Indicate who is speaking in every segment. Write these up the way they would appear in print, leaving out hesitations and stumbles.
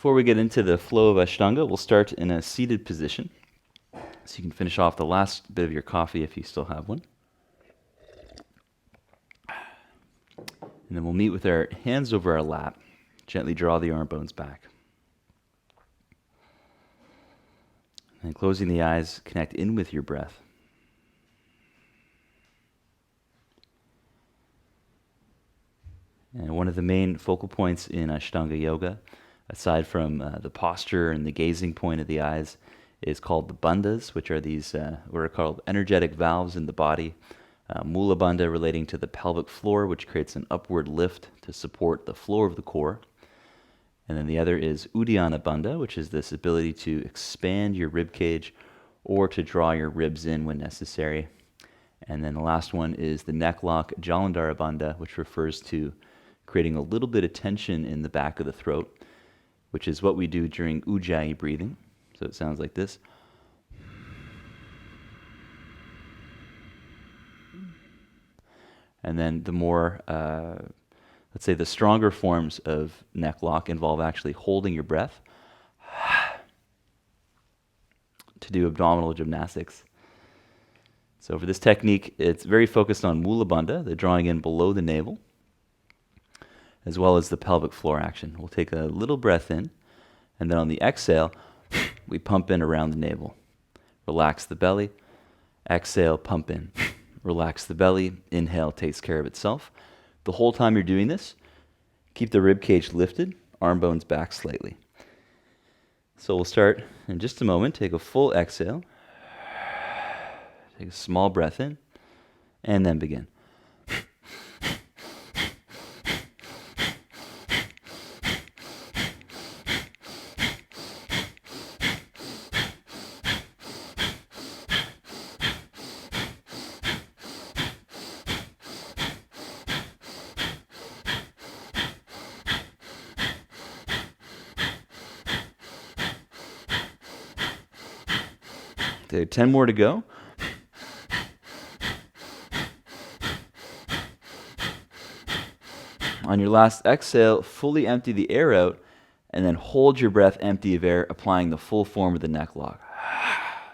Speaker 1: Before we get into the flow of Ashtanga, we'll start in a seated position. So you can finish off the last bit of your coffee if you still have one. And then we'll meet with our hands over our lap. Gently draw the arm bones back. And closing the eyes, connect in with your breath. And one of the main focal points in Ashtanga Yoga, aside from the posture and the gazing point of the eyes, is called the Bandhas, which are these what are called energetic valves in the body. Mula Bandha relating to the pelvic floor, which creates an upward lift to support the floor of the core. And then the other is Uddiyana Bandha, which is this ability to expand your rib cage or to draw your ribs in when necessary. And then the last one is the neck lock Jalandhara Bandha, which refers to creating a little bit of tension in the back of the throat, which is what we do during Ujjayi breathing. So it sounds like this. And then the more, let's say the stronger forms of neck lock involve actually holding your breath to do abdominal gymnastics. So for this technique, it's very focused on Mula Bandha, the drawing in below the navel, as well as the pelvic floor action. We'll take a little breath in, and then on the exhale, we pump in around the navel. Relax the belly. Exhale, pump in. Relax the belly. Inhale takes care of itself. The whole time you're doing this, keep the rib cage lifted, arm bones back slightly. So we'll start in just a moment. Take a full exhale. Take a small breath in, and then begin. Okay, 10 more to go. On your last exhale, fully empty the air out, and then hold your breath empty of air, applying the full form of the neck lock.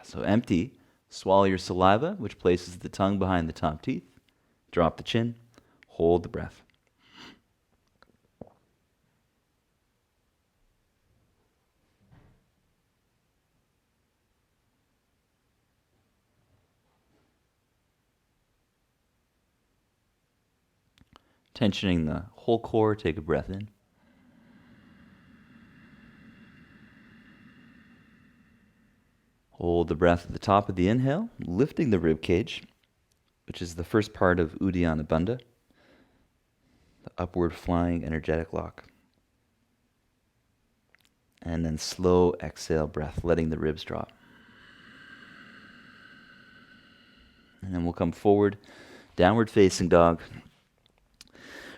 Speaker 1: So empty, swallow your saliva, which places the tongue behind the top teeth. Drop the chin, hold the breath. Tensioning the whole core, take a breath in. Hold the breath at the top of the inhale, lifting the rib cage, which is the first part of Uddiyana Bandha, the upward flying energetic lock. And then slow exhale breath, letting the ribs drop. And then we'll come forward, downward facing dog.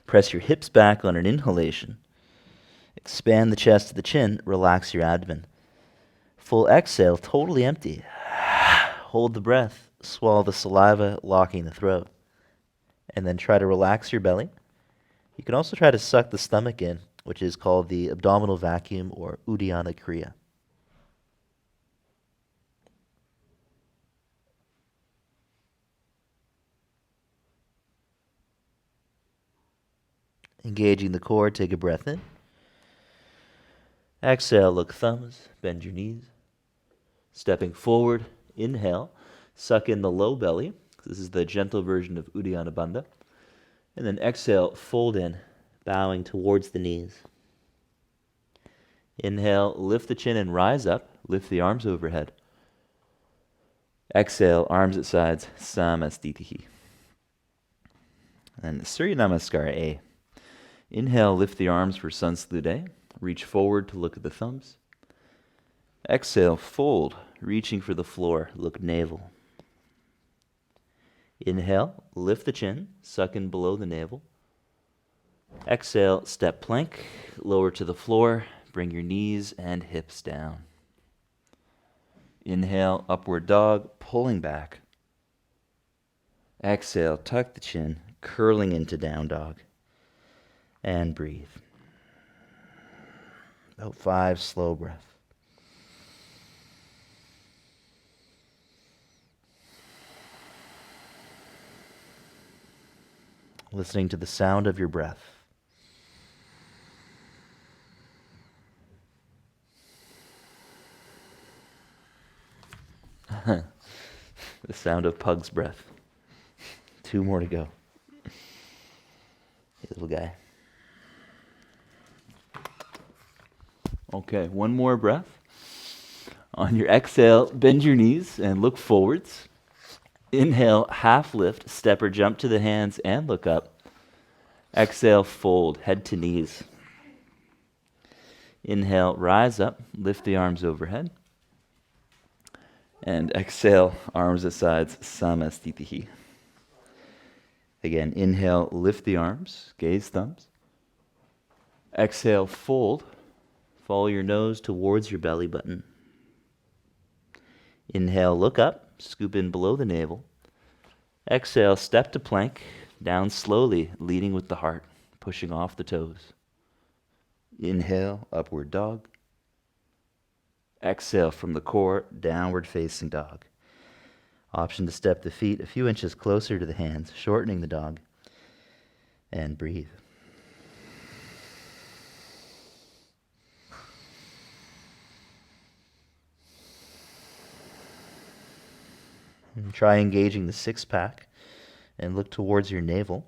Speaker 1: Press your hips back on an inhalation. Expand the chest to the chin, relax your abdomen. Full exhale, totally empty. Hold the breath, swallow the saliva, locking the throat. And then try to relax your belly. You can also try to suck the stomach in, which is called the abdominal vacuum or Uddiyana Kriya. Engaging the core, take a breath in. Exhale, look thumbs, bend your knees. Stepping forward, inhale, suck in the low belly. This is the gentle version of Uddiyana Bandha. And then exhale, fold in, bowing towards the knees. Inhale, lift the chin and rise up, lift the arms overhead. Exhale, arms at sides, Samastitihi. And Surya Namaskar A. Inhale, lift the arms for Sun Salude. Reach forward to look at the thumbs. Exhale, fold, reaching for the floor, look navel. Inhale, lift the chin, suck in below the navel. Exhale, step plank, lower to the floor, bring your knees and hips down. Inhale, upward dog, pulling back. Exhale, tuck the chin, curling into down dog. And breathe. About 5 slow breaths. Listening to the sound of your breath. The sound of Pug's breath. 2 more to go. Hey, little guy. Okay, 1 more breath. On your exhale, bend your knees and look forwards. Inhale, half lift, step or jump to the hands and look up. Exhale, fold, head to knees. Inhale, rise up, lift the arms overhead. And exhale, arms at sides, samastitihi. Again, inhale, lift the arms, gaze thumbs. Exhale, fold. Follow your nose towards your belly button. Inhale, look up, scoop in below the navel. Exhale, step to plank, down slowly, leading with the heart, pushing off the toes. Inhale, upward dog. Exhale from the core, downward facing dog. Option to step the feet a few inches closer to the hands, shortening the dog. And breathe. And try engaging the 6-pack and look towards your navel.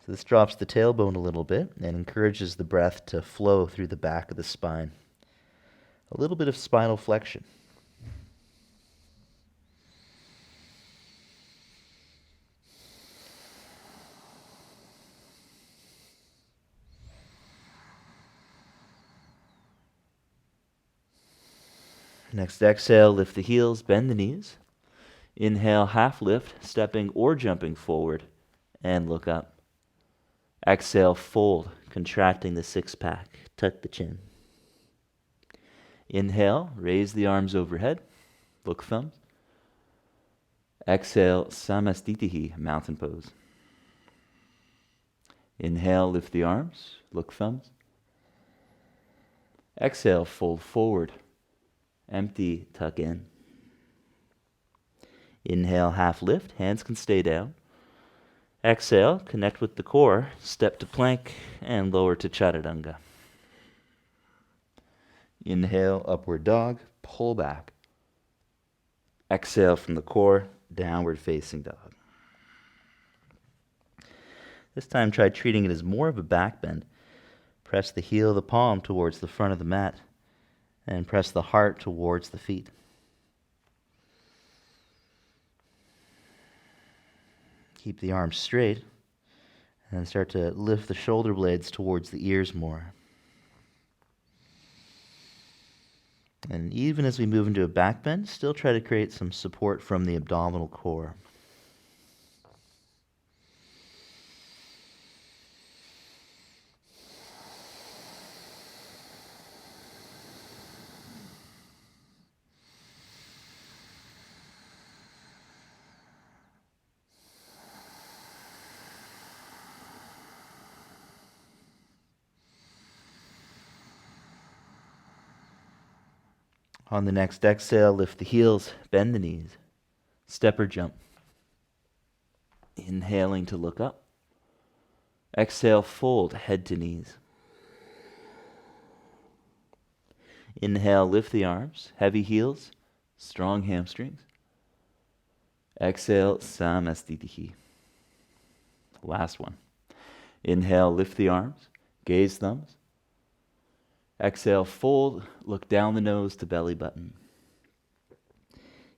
Speaker 1: So this drops the tailbone a little bit and encourages the breath to flow through the back of the spine. A little bit of spinal flexion. Next exhale, lift the heels, bend the knees. Inhale, half lift, stepping or jumping forward, and look up. Exhale, fold, contracting the 6-pack, tuck the chin. Inhale, raise the arms overhead, look thumbs. Exhale, samastitihi, mountain pose. Inhale, lift the arms, look thumbs. Exhale, fold forward, empty, tuck in. Inhale, half lift, hands can stay down. Exhale, connect with the core, step to plank, and lower to chaturanga. Inhale, upward dog, pull back. Exhale from the core, downward facing dog. This time try treating it as more of a back bend. Press the heel of the palm towards the front of the mat, and press the heart towards the feet. Keep the arms straight, and then start to lift the shoulder blades towards the ears more. And even as we move into a back bend, still try to create some support from the abdominal core. On the next exhale, lift the heels, bend the knees, step or jump. Inhaling to look up. Exhale, fold, head to knees. Inhale, lift the arms, heavy heels, strong hamstrings. Exhale, samastitihi. Last one. Inhale, lift the arms, gaze thumbs. Exhale, fold, look down the nose to belly button.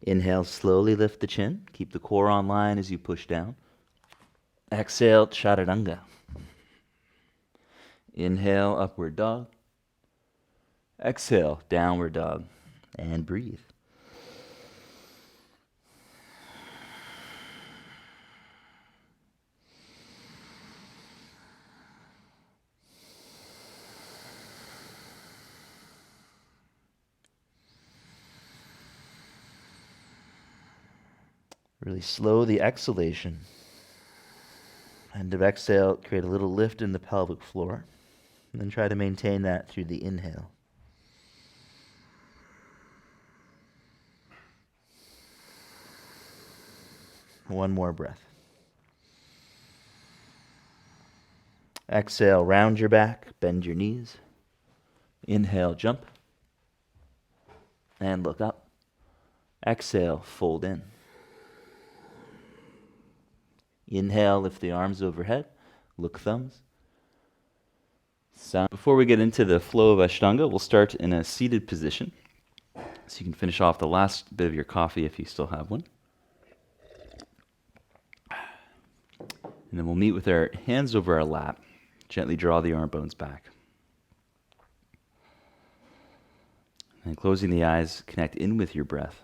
Speaker 1: Inhale, slowly lift the chin. Keep the core on line as you push down. Exhale, chaturanga. Inhale, upward dog. Exhale, downward dog. And breathe. Really slow the exhalation. End of exhale, create a little lift in the pelvic floor. And then try to maintain that through the inhale. One more breath. Exhale, round your back, bend your knees. Inhale, jump. And look up. Exhale, fold in. Inhale, lift the arms overhead. Look thumbs. So before we get into the flow of Ashtanga, we'll start in a seated position. So you can finish off the last bit of your coffee if you still have one. And then we'll meet with our hands over our lap. Gently draw the arm bones back. And closing the eyes, connect in with your breath.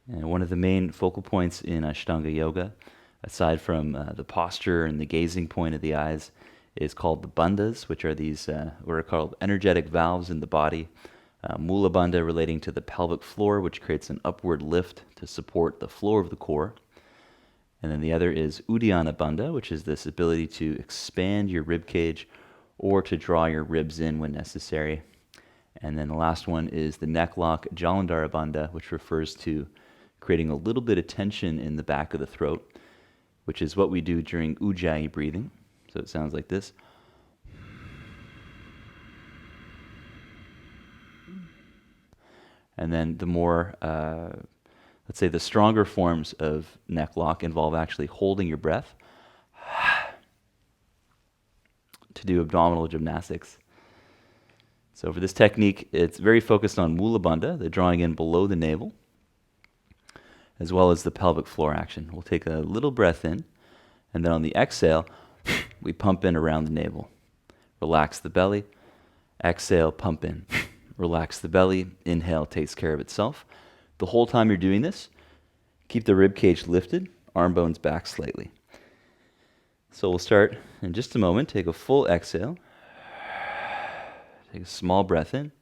Speaker 1: And one of the main focal points in Ashtanga yoga, aside from the posture and the gazing point of the eyes, is called the Bandhas, which are these what are called energetic valves in the body. Mula Bandha relating to the pelvic floor, which creates an upward lift to support the floor of the core. And then the other is Uddiyana Bandha, which is this ability to expand your rib cage or to draw your ribs in when necessary. And then the last one is the neck lock Jalandhara Bandha, which refers to creating a little bit of tension in the back of the throat, which is what we do during Ujjayi breathing. So it sounds like this. And then the more, let's say the stronger forms of neck lock involve actually holding your breath to do abdominal gymnastics. So for this technique, it's very focused on Mula Bandha, the drawing in below the navel, as well as the pelvic floor action. We'll take a little breath in, and then on the exhale, we pump in around the navel. Relax the belly. Exhale, pump in. Relax the belly. Inhale takes care of itself. The whole time you're doing this, keep the rib cage lifted, arm bones back slightly. So we'll start in just a moment. Take a full exhale. Take a small breath in,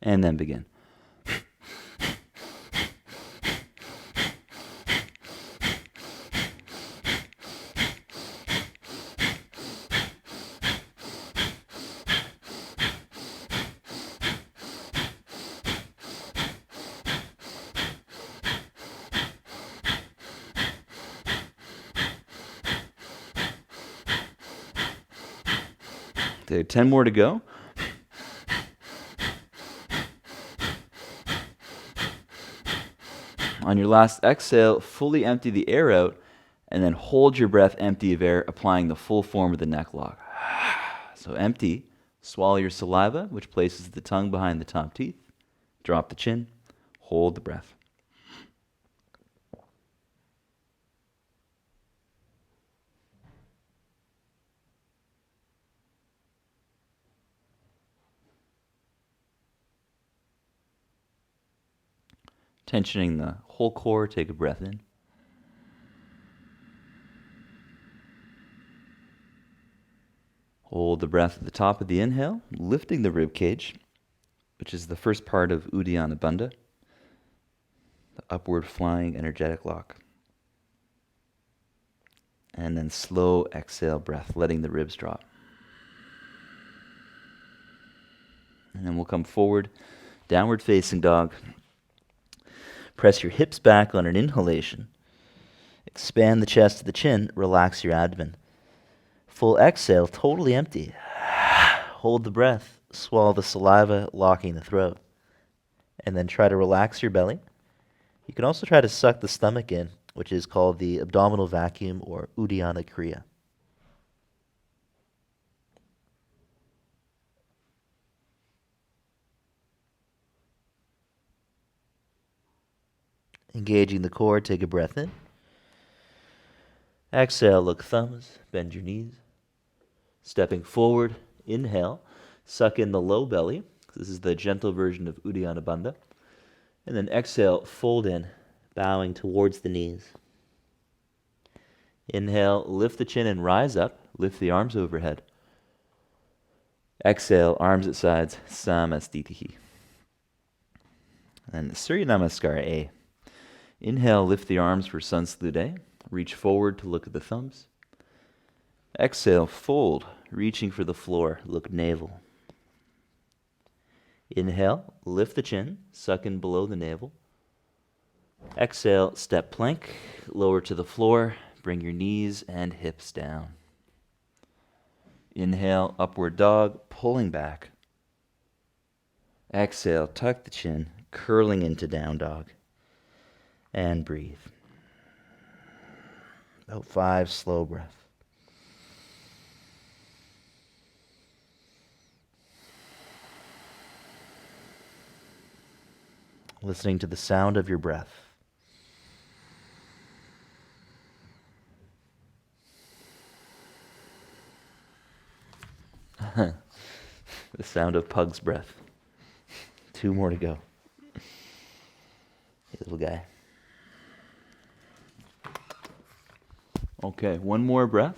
Speaker 1: and then begin. Okay, 10 more to go. On your last exhale, fully empty the air out, and then hold your breath empty of air, applying the full form of the neck lock. So empty, swallow your saliva, which places the tongue behind the top teeth. Drop the chin, hold the breath. Tensioning the whole core, take a breath in. Hold the breath at the top of the inhale, lifting the rib cage, which is the first part of Uddiyana Bandha, the upward flying energetic lock. And then slow exhale breath, letting the ribs drop. And then we'll come forward, downward facing dog. Press your hips back on an inhalation. Expand the chest to the chin, relax your abdomen. Full exhale, totally empty. Hold the breath, swallow the saliva, locking the throat. And then try to relax your belly. You can also try to suck the stomach in, which is called the abdominal vacuum or Uddiyana Kriya. Engaging the core, take a breath in. Exhale, look thumbs, bend your knees. Stepping forward, inhale, suck in the low belly. This is the gentle version of Uddiyana Bandha. And then exhale, fold in, bowing towards the knees. Inhale, lift the chin and rise up, lift the arms overhead. Exhale, arms at sides, Samastitihi. And Surya Namaskar A. Inhale, lift the arms for Sun Salude. Reach forward to look at the thumbs. Exhale, fold, reaching for the floor, look navel. Inhale, lift the chin, suck in below the navel. Exhale, step plank, lower to the floor, bring your knees and hips down. Inhale, upward dog, pulling back. Exhale, tuck the chin, curling into down dog. And breathe. About 5 slow breaths. Listening to the sound of your breath. The sound of Pug's breath. 2 more to go. Hey, little guy. Okay, 1 more breath.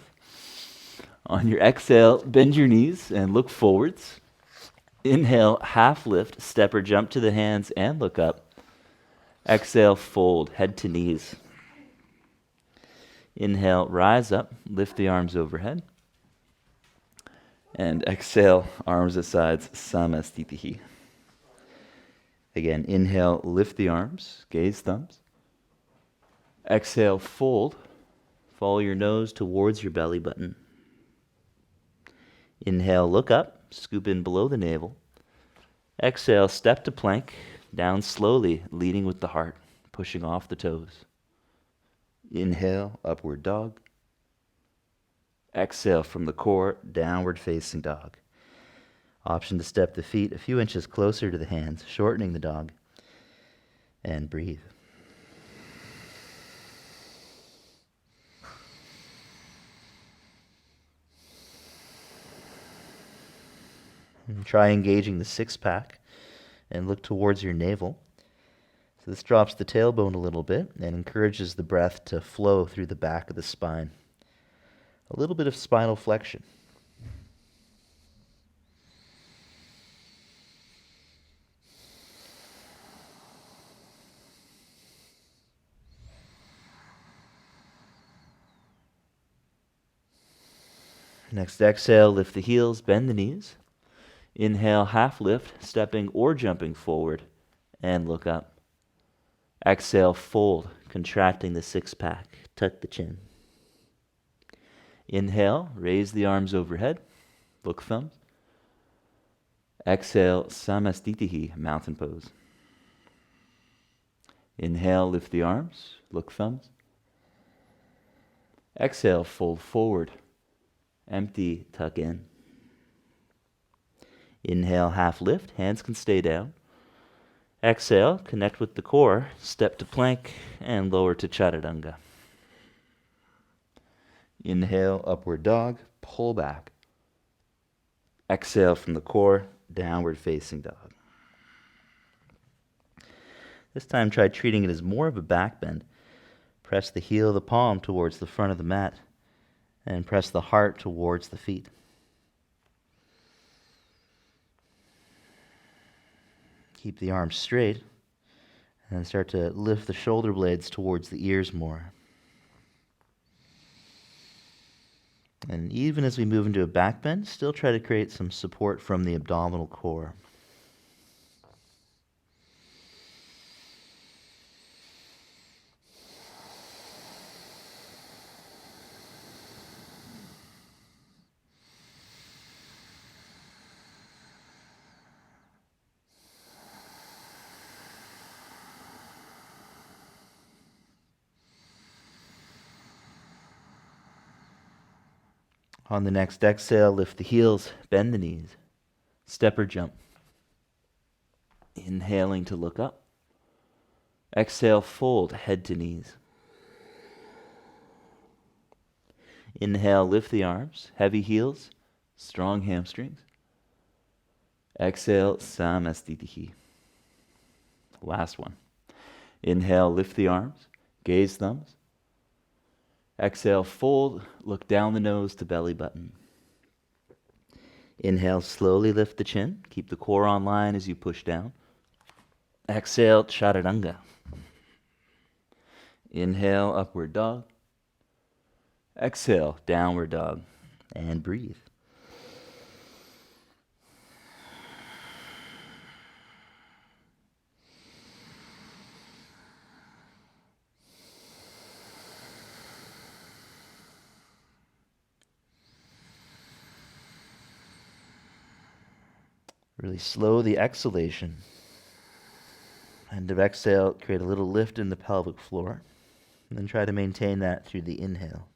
Speaker 1: On your exhale, bend your knees and look forwards. Inhale, half lift, step or jump to the hands and look up. Exhale, fold, head to knees. Inhale, rise up, lift the arms overhead. And exhale, arms at sides, samastitihi. Again, inhale, lift the arms, gaze thumbs. Exhale, fold, follow your nose towards your belly button. Inhale, look up, scoop in below the navel. Exhale, step to plank, down slowly, leading with the heart, pushing off the toes. Inhale, upward dog. Exhale from the core, downward facing dog. Option to step the feet a few inches closer to the hands, shortening the dog. And breathe. And try engaging the 6-pack and look towards your navel. So this drops the tailbone a little bit and encourages the breath to flow through the back of the spine. A little bit of spinal flexion. Next exhale, lift the heels, bend the knees. Inhale, half lift, stepping or jumping forward, and look up. Exhale, fold, contracting the 6-pack, tuck the chin. Inhale, raise the arms overhead, look thumbs. Exhale, samastitihi, mountain pose. Inhale, lift the arms, look thumbs. Exhale, fold forward, empty, tuck in. Inhale, half lift, hands can stay down. Exhale, connect with the core, step to plank, and lower to chaturanga. Inhale, upward dog, pull back. Exhale from the core, downward facing dog. This time try treating it as more of a back bend. Press the heel of the palm towards the front of the mat, and press the heart towards the feet. Keep the arms straight, and then start to lift the shoulder blades towards the ears more. And even as we move into a back bend, still try to create some support from the abdominal core. On the next exhale, lift the heels, bend the knees, step or jump. Inhaling to look up. Exhale, fold, head to knees. Inhale, lift the arms, heavy heels, strong hamstrings. Exhale, samastitihi. Last one. Inhale, lift the arms, gaze thumbs. Exhale, fold, look down the nose to belly button. Inhale, slowly lift the chin. Keep the core on line as you push down. Exhale, chaturanga. Inhale, upward dog. Exhale, downward dog. And breathe. Really slow the exhalation. End of exhale, create a little lift in the pelvic floor. And then try to maintain that through the inhale.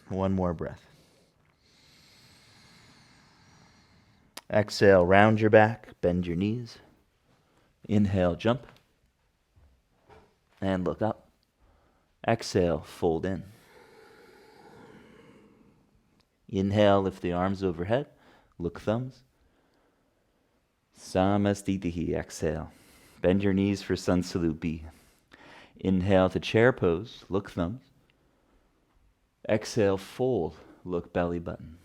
Speaker 1: One more breath. Exhale, round your back, bend your knees. Inhale, jump. And look up. Exhale, fold in. Inhale, lift the arms overhead. Look thumbs. Samastitihi, exhale. Bend your knees for Sun Salute B. Inhale to chair pose, look thumbs. Exhale, fold, look belly button.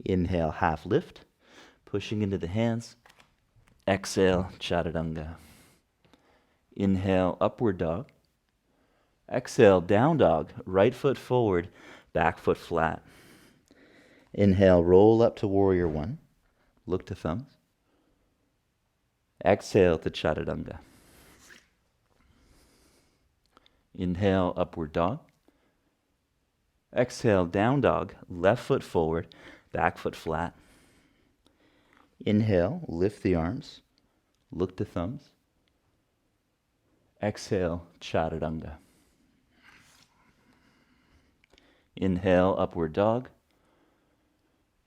Speaker 1: Inhale, half lift, pushing into the hands. Exhale, Chaturanga. Inhale, upward dog. Exhale, down dog, right foot forward, back foot flat. Inhale, roll up to warrior one. Look to thumbs. Exhale to Chaturanga. Inhale, upward dog. Exhale, down dog, left foot forward, back foot flat. Inhale, lift the arms, look to thumbs. Exhale, Chaturanga. Inhale, upward dog.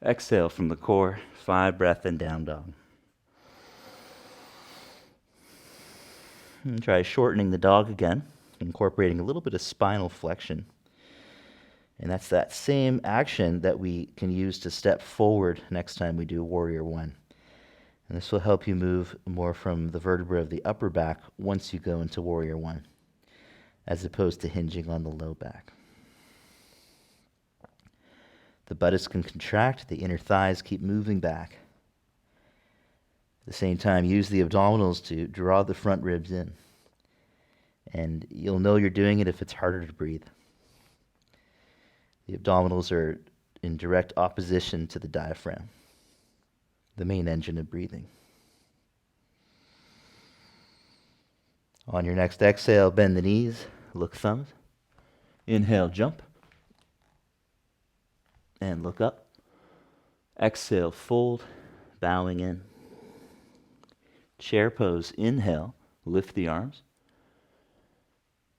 Speaker 1: Exhale from the core, 5 breath and down dog. And try shortening the dog again, incorporating a little bit of spinal flexion. And that's that same action that we can use to step forward next time we do warrior one. And this will help you move more from the vertebra of the upper back once you go into warrior one, as opposed to hinging on the low back. The buttocks can contract, the inner thighs keep moving back. At the same time, use the abdominals to draw the front ribs in. And you'll know you're doing it if it's harder to breathe. The abdominals are in direct opposition to the diaphragm, the main engine of breathing. On your next exhale, bend the knees, look thumbs. Inhale, jump. And look up. Exhale, fold, bowing in. Chair pose, inhale, lift the arms.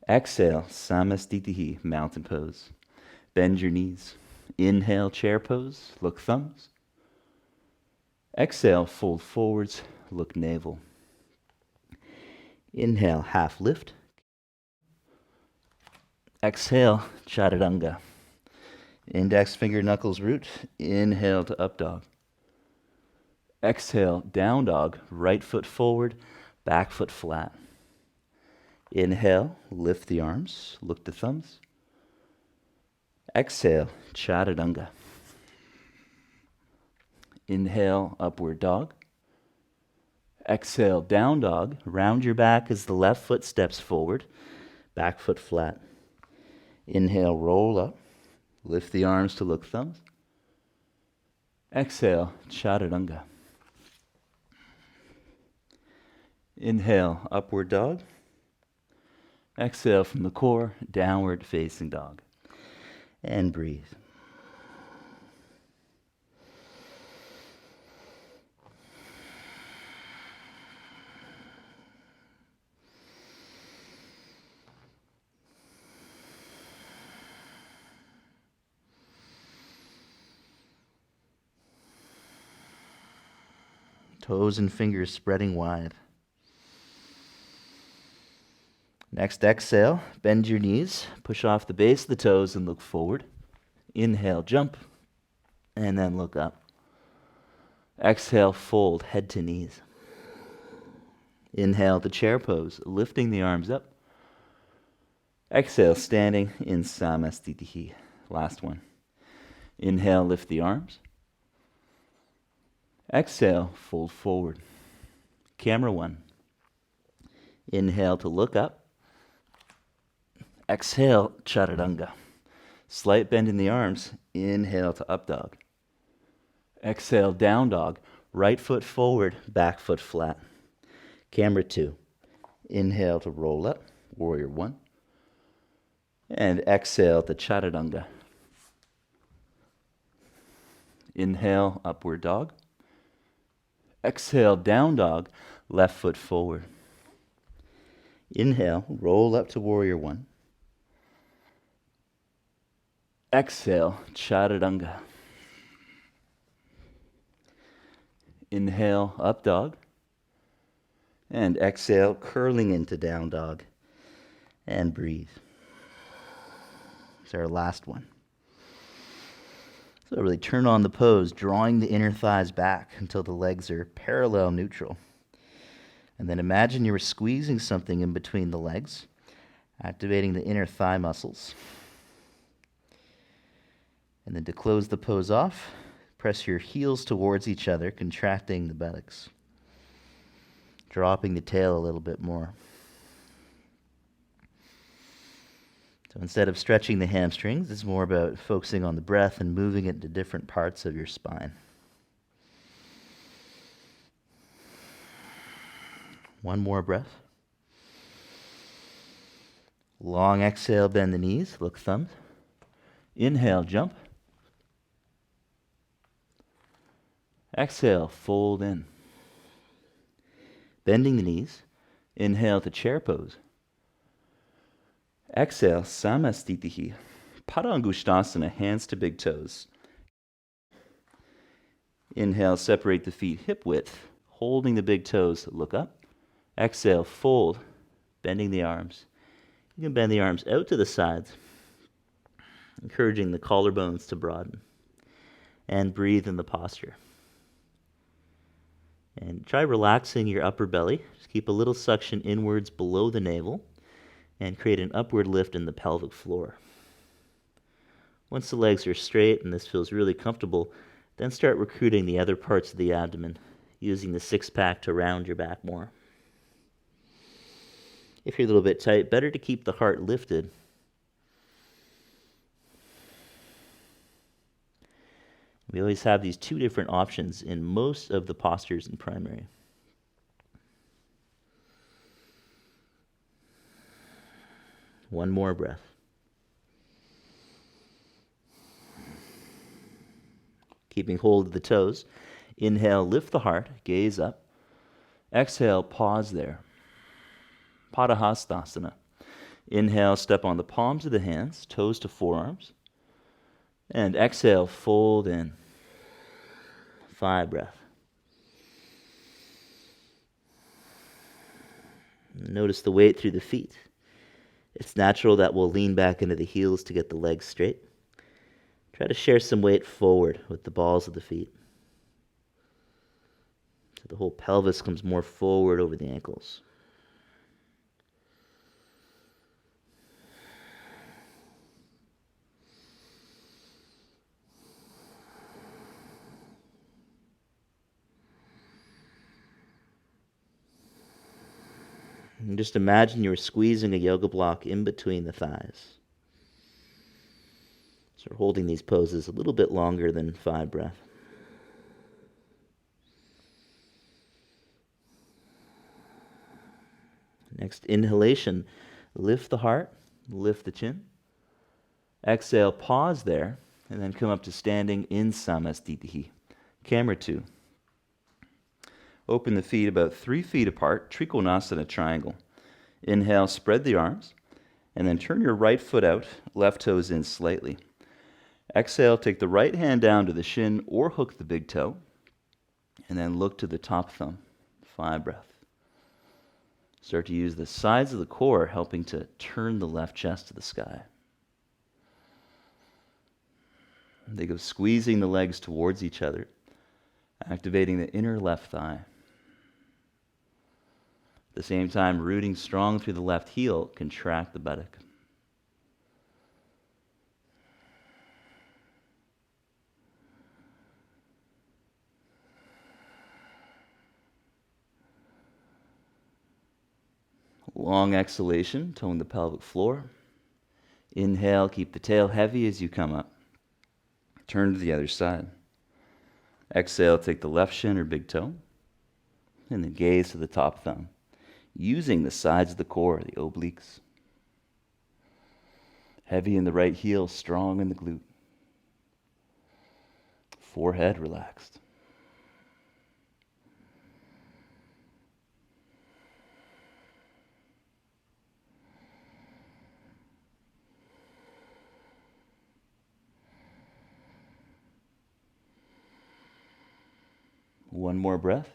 Speaker 1: Exhale, Samastitihi, mountain pose. Bend your knees. Inhale, chair pose, look thumbs. Exhale, fold forwards, look navel. Inhale, half lift. Exhale, Chaturanga. Index finger knuckles root. Inhale to up dog. Exhale, down dog, right foot forward, back foot flat. Inhale, lift the arms, look to thumbs. Exhale, Chaturanga. Inhale, upward dog. Exhale, down dog. Round your back as the left foot steps forward, back foot flat. Inhale, roll up. Lift the arms to look thumbs. Exhale, Chaturanga. Inhale, upward dog. Exhale from the core, downward facing dog. And breathe. Toes and fingers spreading wide. Next exhale, bend your knees, push off the base of the toes and look forward. Inhale, jump, and then look up. Exhale, fold, head to knees. Inhale to chair pose, lifting the arms up. Exhale, standing in Samastitihi. Last one. Inhale, lift the arms. Exhale, fold forward. Camera one. Inhale to look up. Exhale, chaturanga. Slight bend in the arms. Inhale to up dog. Exhale, down dog. Right foot forward, back foot flat. Camera 2. Inhale to roll up, warrior 1. And exhale to chaturanga. Inhale, upward dog. Exhale, down dog, left foot forward. Inhale, roll up to warrior 1. Exhale, chaturanga. Inhale, up dog. And exhale, curling into down dog. And breathe. It's our last one. So really turn on the pose, drawing the inner thighs back until the legs are parallel neutral. And then imagine you were squeezing something in between the legs, activating the inner thigh muscles. And then to close the pose off, press your heels towards each other, contracting the buttocks. Dropping the tail a little bit more. So instead of stretching the hamstrings, it's more about focusing on the breath and moving it to different parts of your spine. One more breath. Long exhale, bend the knees, look thumbed. Inhale, jump. Exhale, fold in. Bending the knees. Inhale to chair pose. Exhale, samastitihi. Padangusthasana, hands to big toes. Inhale, separate the feet hip width, holding the big toes, look up. Exhale, fold, bending the arms. You can bend the arms out to the sides, encouraging the collarbones to broaden. And breathe in the posture. And try relaxing your upper belly. Just keep a little suction inwards below the navel and create an upward lift in the pelvic floor. Once the legs are straight and this feels really comfortable, then start recruiting the other parts of the abdomen, using the six-pack to round your back more. If you're a little bit tight, better to keep the heart lifted. We always have these two different options in most of the postures in primary. One more breath. Keeping hold of the toes. Inhale, lift the heart, gaze up. Exhale, pause there. Padahastasana. Inhale, step on the palms of the hands, toes to forearms. And exhale, fold in. 5 breath. Notice the weight through the feet. It's natural that we'll lean back into the heels to get the legs straight. Try to share some weight forward with the balls of the feet. So the whole pelvis comes more forward over the ankles. And just imagine you're squeezing a yoga block in between the thighs. So we're holding these poses a little bit longer than 5 breaths. Next inhalation, lift the heart, lift the chin. Exhale, pause there, and then come up to standing in samastitihi. Camera 2. Open the feet about 3 feet apart, Trikonasana triangle. Inhale, spread the arms, and then turn your right foot out, left toes in slightly. Exhale, take the right hand down to the shin or hook the big toe, and then look to the top thumb. 5 breaths. Start to use the sides of the core, helping to turn the left chest to the sky. Think of squeezing the legs towards each other, activating the inner left thigh. At the same time, rooting strong through the left heel, contract the buttock. Long exhalation, tone the pelvic floor. Inhale, keep the tail heavy as you come up. Turn to the other side. Exhale, take the left shin or big toe, and then gaze to the top thumb, using the sides of the core, the obliques. Heavy in the right heel, strong in the glute. Forehead relaxed. One more breath.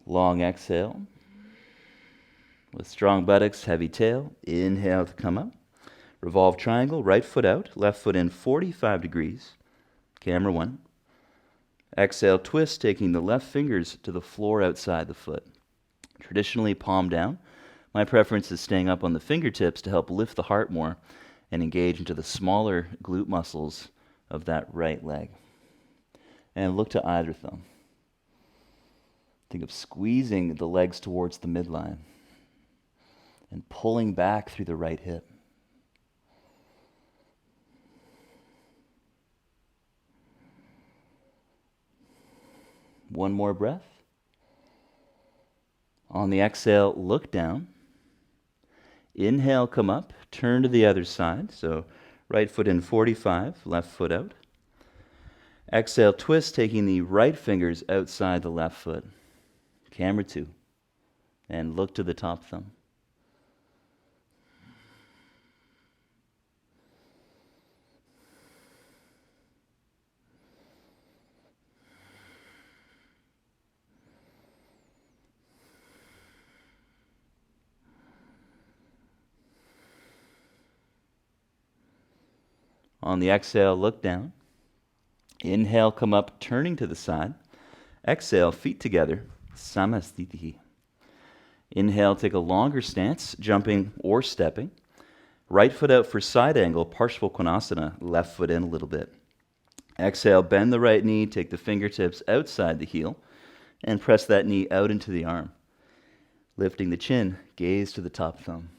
Speaker 1: Long exhale. With strong buttocks, heavy tail. Inhale to come up. Revolve triangle, right foot out, left foot in 45 degrees. Camera 1. Exhale, twist, taking the left fingers to the floor outside the foot. Traditionally, palm down. My preference is staying up on the fingertips to help lift the heart more and engage into the smaller glute muscles of that right leg. And look to either thumb. Think of squeezing the legs towards the midline and pulling back through the right hip. One more breath. On the exhale, look down. Inhale, come up, turn to the other side. So right foot in 45, left foot out. Exhale, twist, taking the right fingers outside the left foot. Camera 2. And look to the top thumb. On the exhale, look down. Inhale, come up, turning to the side. Exhale, feet together, Samastitihi. Inhale, take a longer stance, jumping or stepping. Right foot out for side angle, Parshvakonasana, left foot in a little bit. Exhale, bend the right knee, take the fingertips outside the heel, and press that knee out into the arm. Lifting the chin, gaze to the top thumb.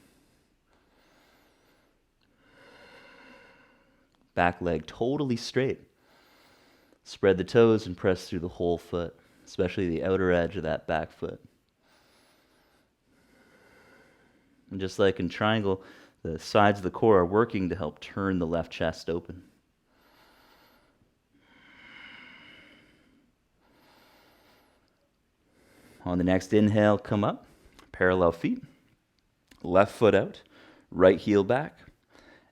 Speaker 1: Back leg totally straight. Spread the toes and press through the whole foot, especially the outer edge of that back foot. And just like in triangle, the sides of the core are working to help turn the left chest open. On the next inhale, come up, parallel feet, left foot out, right heel back.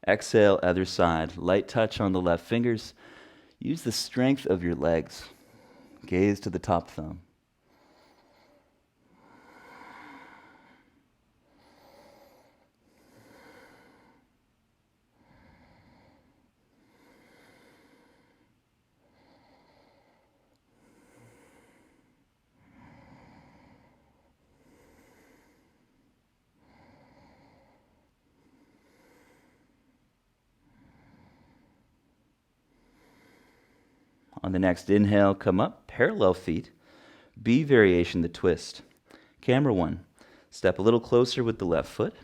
Speaker 1: Exhale, other side, light touch on the left fingers. Use the strength of your legs. Gaze to the top thumb. On the next inhale, come up, parallel feet. B variation, the twist. Camera 1. Step a little closer with the left foot.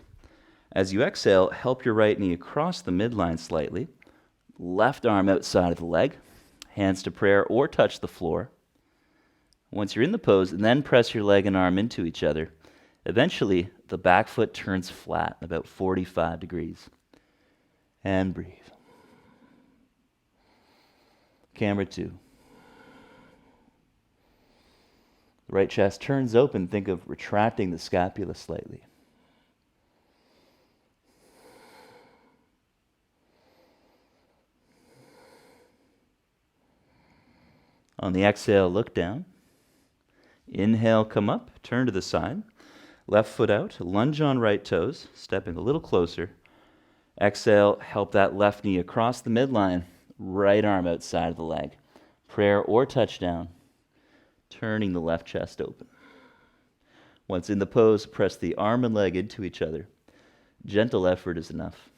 Speaker 1: As you exhale, help your right knee across the midline slightly. Left arm outside of the leg. Hands to prayer or touch the floor. Once you're in the pose, then press your leg and arm into each other. Eventually, the back foot turns flat, about 45 degrees. And breathe. Camera 2. The right chest turns open. Think of retracting the scapula slightly. On the exhale, look down. Inhale, come up, turn to the side. Left foot out, lunge on right toes, stepping a little closer. Exhale, help that left knee across the midline. Right arm outside of the leg. Prayer or touchdown. Turning the left chest open. Once in the pose, press the arm and leg into each other. Gentle effort is enough.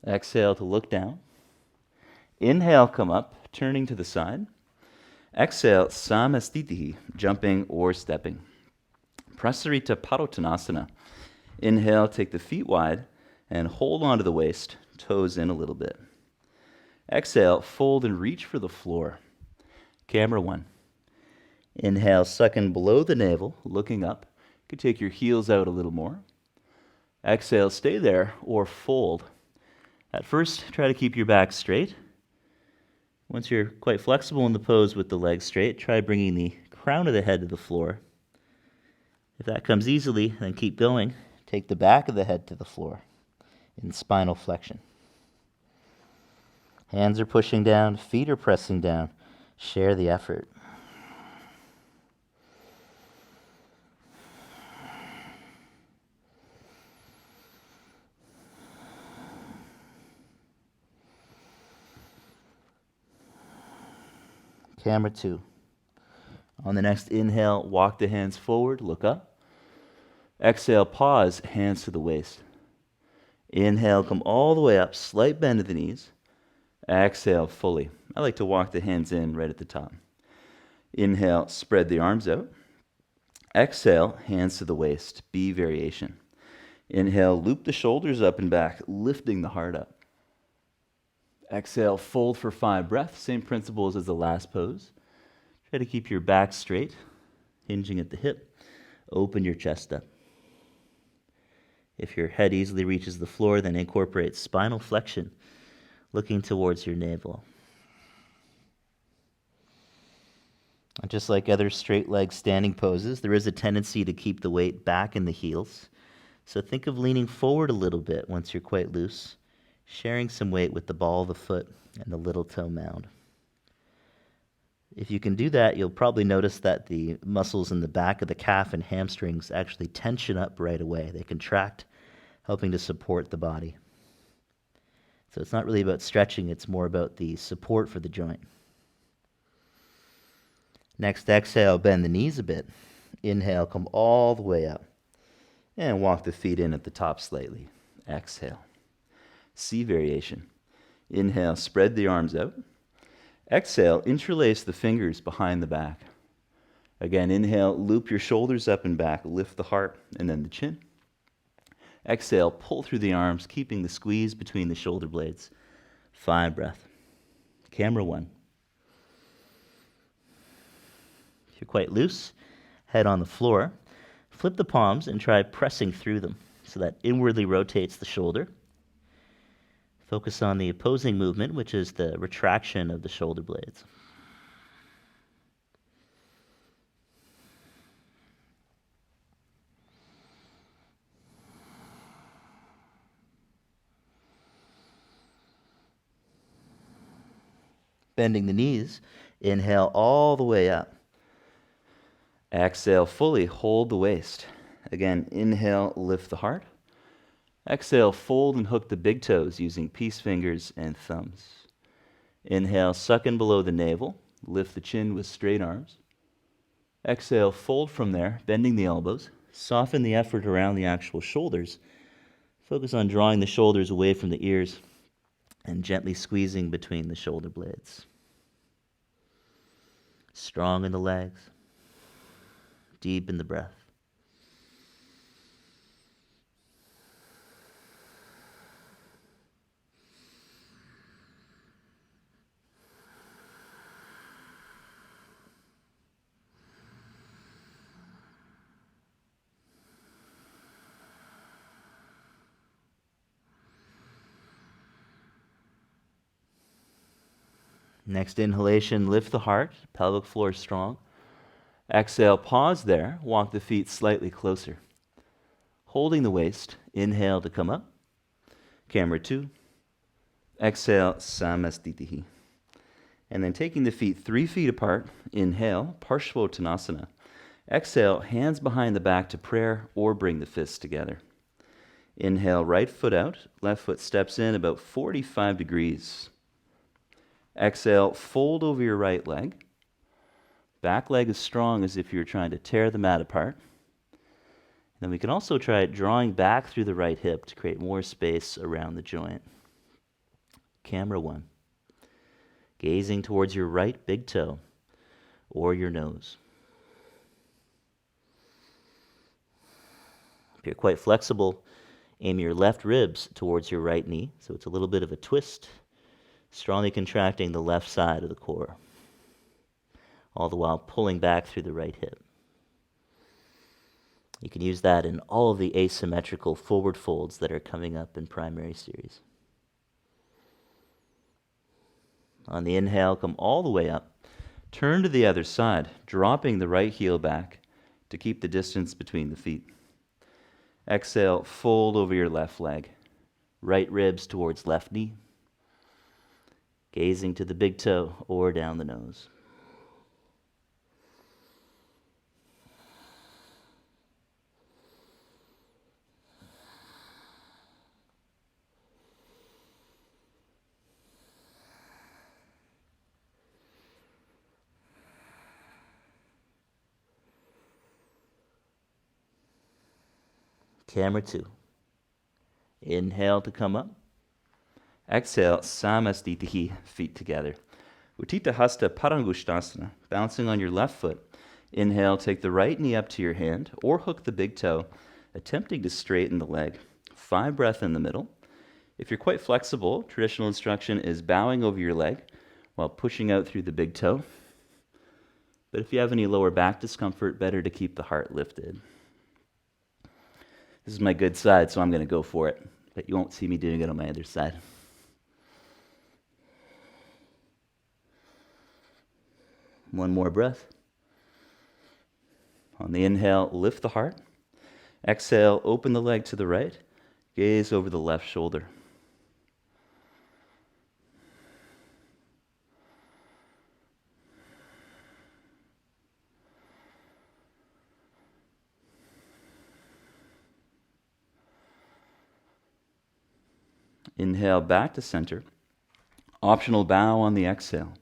Speaker 1: Exhale to look down. Inhale, come up, turning to the side. Exhale, samastitihi, jumping or stepping. Prasarita Padottanasana. Inhale, take the feet wide and hold onto the waist, toes in a little bit. Exhale, fold and reach for the floor. Camera 1. Inhale, suck in below the navel, looking up. You could take your heels out a little more. Exhale, stay there or fold. At first, try to keep your back straight. Once you're quite flexible in the pose with the legs straight, try bringing the crown of the head to the floor. If that comes easily, then keep going. Take the back of the head to the floor in spinal flexion. Hands are pushing down, feet are pressing down. Share the effort. Camera 2. On the next inhale, walk the hands forward, look up. Exhale, pause, hands to the waist. Inhale, come all the way up, slight bend of the knees. Exhale fully. I like to walk the hands in right at the top. Inhale, spread the arms out. Exhale, hands to the waist, B variation. Inhale, loop the shoulders up and back, lifting the heart up. Exhale, fold for 5 breaths. Same principles as the last pose. Try to keep your back straight, hinging at the hip. Open your chest up. If your head easily reaches the floor, then incorporate spinal flexion, looking towards your navel. And just like other straight leg standing poses, there is a tendency to keep the weight back in the heels. So think of leaning forward a little bit once you're quite loose, sharing some weight with the ball of the foot and the little toe mound. If you can do that, you'll probably notice that the muscles in the back of the calf and hamstrings actually tension up right away. They contract, helping to support the body. So it's not really about stretching, it's more about the support for the joint. Next, exhale, bend the knees a bit. Inhale, come all the way up. And walk the feet in at the top slightly. Exhale. C variation. Inhale, spread the arms out. Exhale, interlace the fingers behind the back. Again, inhale, loop your shoulders up and back, lift the heart and then the chin. Exhale, pull through the arms, keeping the squeeze between the shoulder blades. 5 breaths. Camera 1. If you're quite loose, head on the floor. Flip the palms and try pressing through them so that inwardly rotates the shoulder. Focus on the opposing movement, which is the retraction of the shoulder blades. Bending the knees, inhale all the way up. Exhale fully, hold the waist. Again, inhale, lift the heart. Exhale, fold and hook the big toes using peace fingers and thumbs. Inhale, suck in below the navel. Lift the chin with straight arms. Exhale, fold from there, bending the elbows. Soften the effort around the actual shoulders. Focus on drawing the shoulders away from the ears and gently squeezing between the shoulder blades. Strong in the legs. Deep in the breath. Next inhalation, lift the heart, pelvic floor strong. Exhale, pause there, walk the feet slightly closer. Holding the waist, inhale to come up. Camera 2. Exhale, samastitihi. And then taking the feet 3 feet apart, inhale, parshvottanasana. Exhale, hands behind the back to prayer or bring the fists together. Inhale, right foot out, left foot steps in about 45 degrees. Exhale, fold over your right leg. Back leg as strong as if you were trying to tear the mat apart. Then we can also try drawing back through the right hip to create more space around the joint. Camera 1. Gazing towards your right big toe or your nose. If you're quite flexible, aim your left ribs towards your right knee, so it's a little bit of a twist, strongly contracting the left side of the core, all the while pulling back through the right hip. You can use that in all of the asymmetrical forward folds that are coming up in primary series. On the inhale, come all the way up. Turn to the other side, dropping the right heel back to keep the distance between the feet. Exhale, fold over your left leg. Right ribs towards left knee. Gazing to the big toe or down the nose. Camera 2. Inhale to come up. Exhale, Samastitihi, feet together. Utthita Hasta Parangushtasana, bouncing on your left foot. Inhale, take the right knee up to your hand or hook the big toe, attempting to straighten the leg. 5 breaths in the middle. If you're quite flexible, traditional instruction is bowing over your leg while pushing out through the big toe. But if you have any lower back discomfort, better to keep the heart lifted. This is my good side, so I'm going to go for it. But you won't see me doing it on my other side. One more breath. On the inhale, lift the heart. Exhale, open the leg to the right. Gaze over the left shoulder. Inhale back to center. Optional bow on the exhale.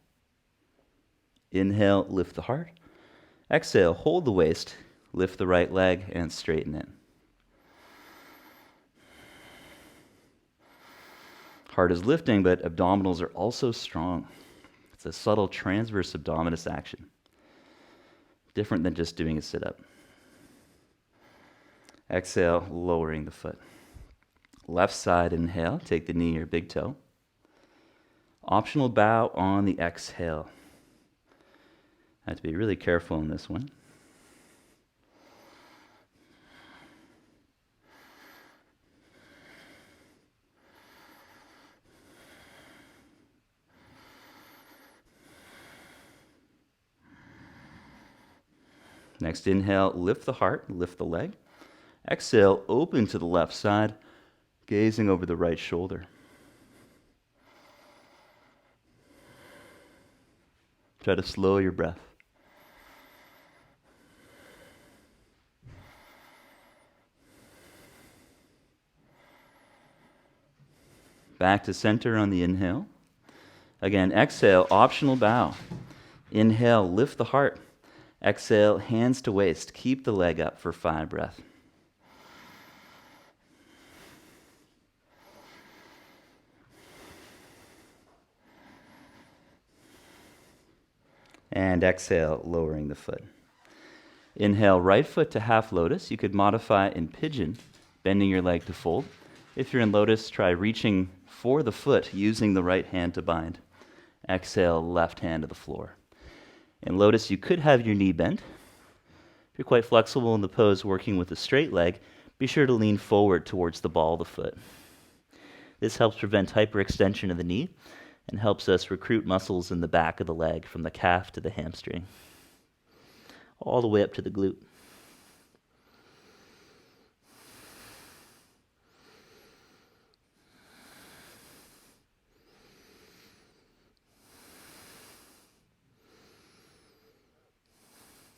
Speaker 1: Inhale, lift the heart. Exhale, hold the waist, lift the right leg, and straighten it. Heart is lifting, but abdominals are also strong. It's a subtle transverse abdominis action. Different than just doing a sit-up. Exhale, lowering the foot. Left side inhale, take the knee or big toe. Optional bow on the exhale. I have to be really careful in this one. Next inhale, lift the heart, lift the leg. Exhale, open to the left side, gazing over the right shoulder. Try to slow your breath. Back to center on the inhale. Again, exhale, optional bow. Inhale, lift the heart. Exhale, hands to waist. Keep the leg up for 5 breaths. And exhale, lowering the foot. Inhale, right foot to half lotus. You could modify in pigeon, bending your leg to fold. If you're in lotus, try reaching for the foot, using the right hand to bind. Exhale, left hand to the floor. In lotus, you could have your knee bent. If you're quite flexible in the pose, working with a straight leg, be sure to lean forward towards the ball of the foot. This helps prevent hyperextension of the knee and helps us recruit muscles in the back of the leg from the calf to the hamstring, all the way up to the glute.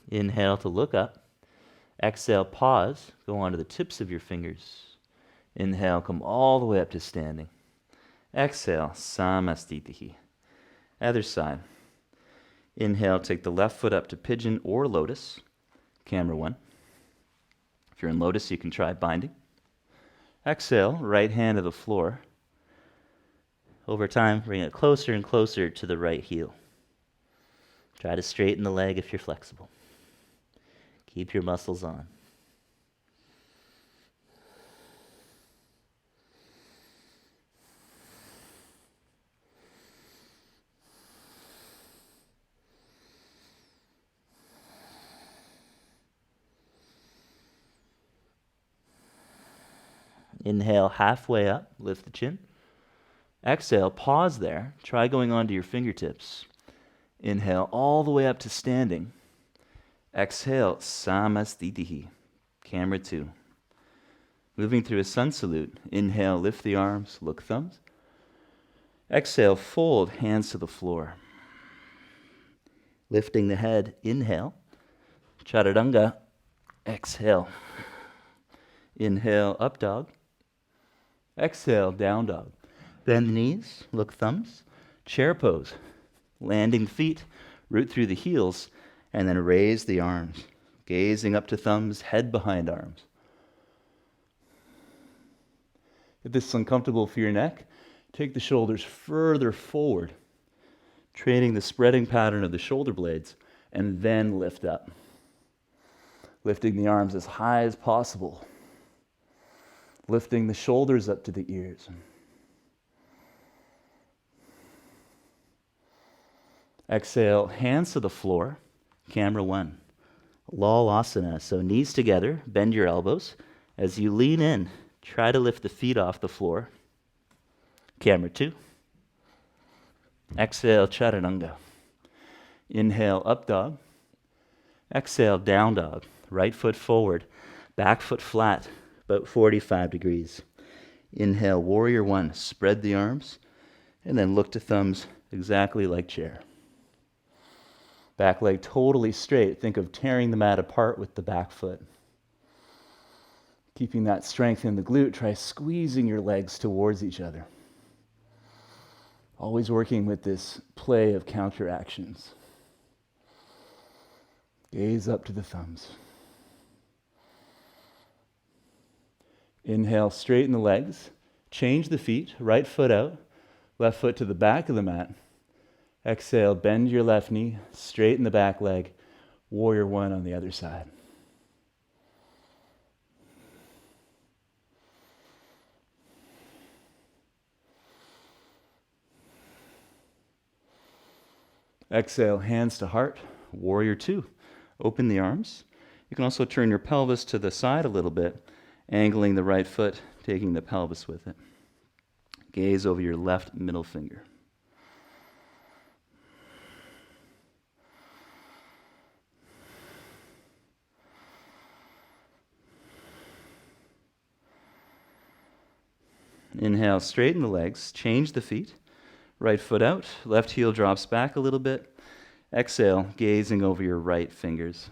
Speaker 1: Inhale to look up. Exhale, pause. Go on to the tips of your fingers. Inhale, come all the way up to standing. Exhale, Samastitihi. Other side. Inhale, take the left foot up to pigeon or lotus. Camera 1. If you're in lotus, you can try binding. Exhale, right hand to the floor. Over time, bring it closer and closer to the right heel. Try to straighten the leg if you're flexible. Keep your muscles on. Inhale halfway up, lift the chin. Exhale, pause there. Try going onto your fingertips. Inhale all the way up to standing. Exhale, samastitihi. Camera 2. Moving through a sun salute. Inhale, lift the arms, look thumbs. Exhale, fold, hands to the floor. Lifting the head, inhale. Chaturanga, exhale. Inhale, up dog. Exhale, down dog. Bend the knees, look thumbs. Chair pose. Landing feet, root through the heels, and then raise the arms. Gazing up to thumbs, head behind arms. If this is uncomfortable for your neck, take the shoulders further forward, training the spreading pattern of the shoulder blades, and then lift up. Lifting the arms as high as possible. Lifting the shoulders up to the ears. Exhale, hands to the floor. Camera 1. Lalasana. So knees together, bend your elbows. As you lean in, try to lift the feet off the floor. Camera 2. Exhale, chaturanga. Inhale, up dog. Exhale, down dog. Right foot forward, back foot flat, about 45 degrees. Inhale, warrior 1. Spread the arms, and then look to thumbs exactly like chair. Back leg totally straight. Think of tearing the mat apart with the back foot. Keeping that strength in the glute, try squeezing your legs towards each other. Always working with this play of counteractions. Gaze up to the thumbs. Inhale, straighten the legs. Change the feet, right foot out, left foot to the back of the mat. Exhale, bend your left knee, straighten the back leg, warrior 1 on the other side. Exhale, hands to heart, warrior 2. Open the arms. You can also turn your pelvis to the side a little bit, angling the right foot, taking the pelvis with it. Gaze over your left middle finger. Inhale, straighten the legs, change the feet. Right foot out, left heel drops back a little bit. Exhale, gazing over your right fingers.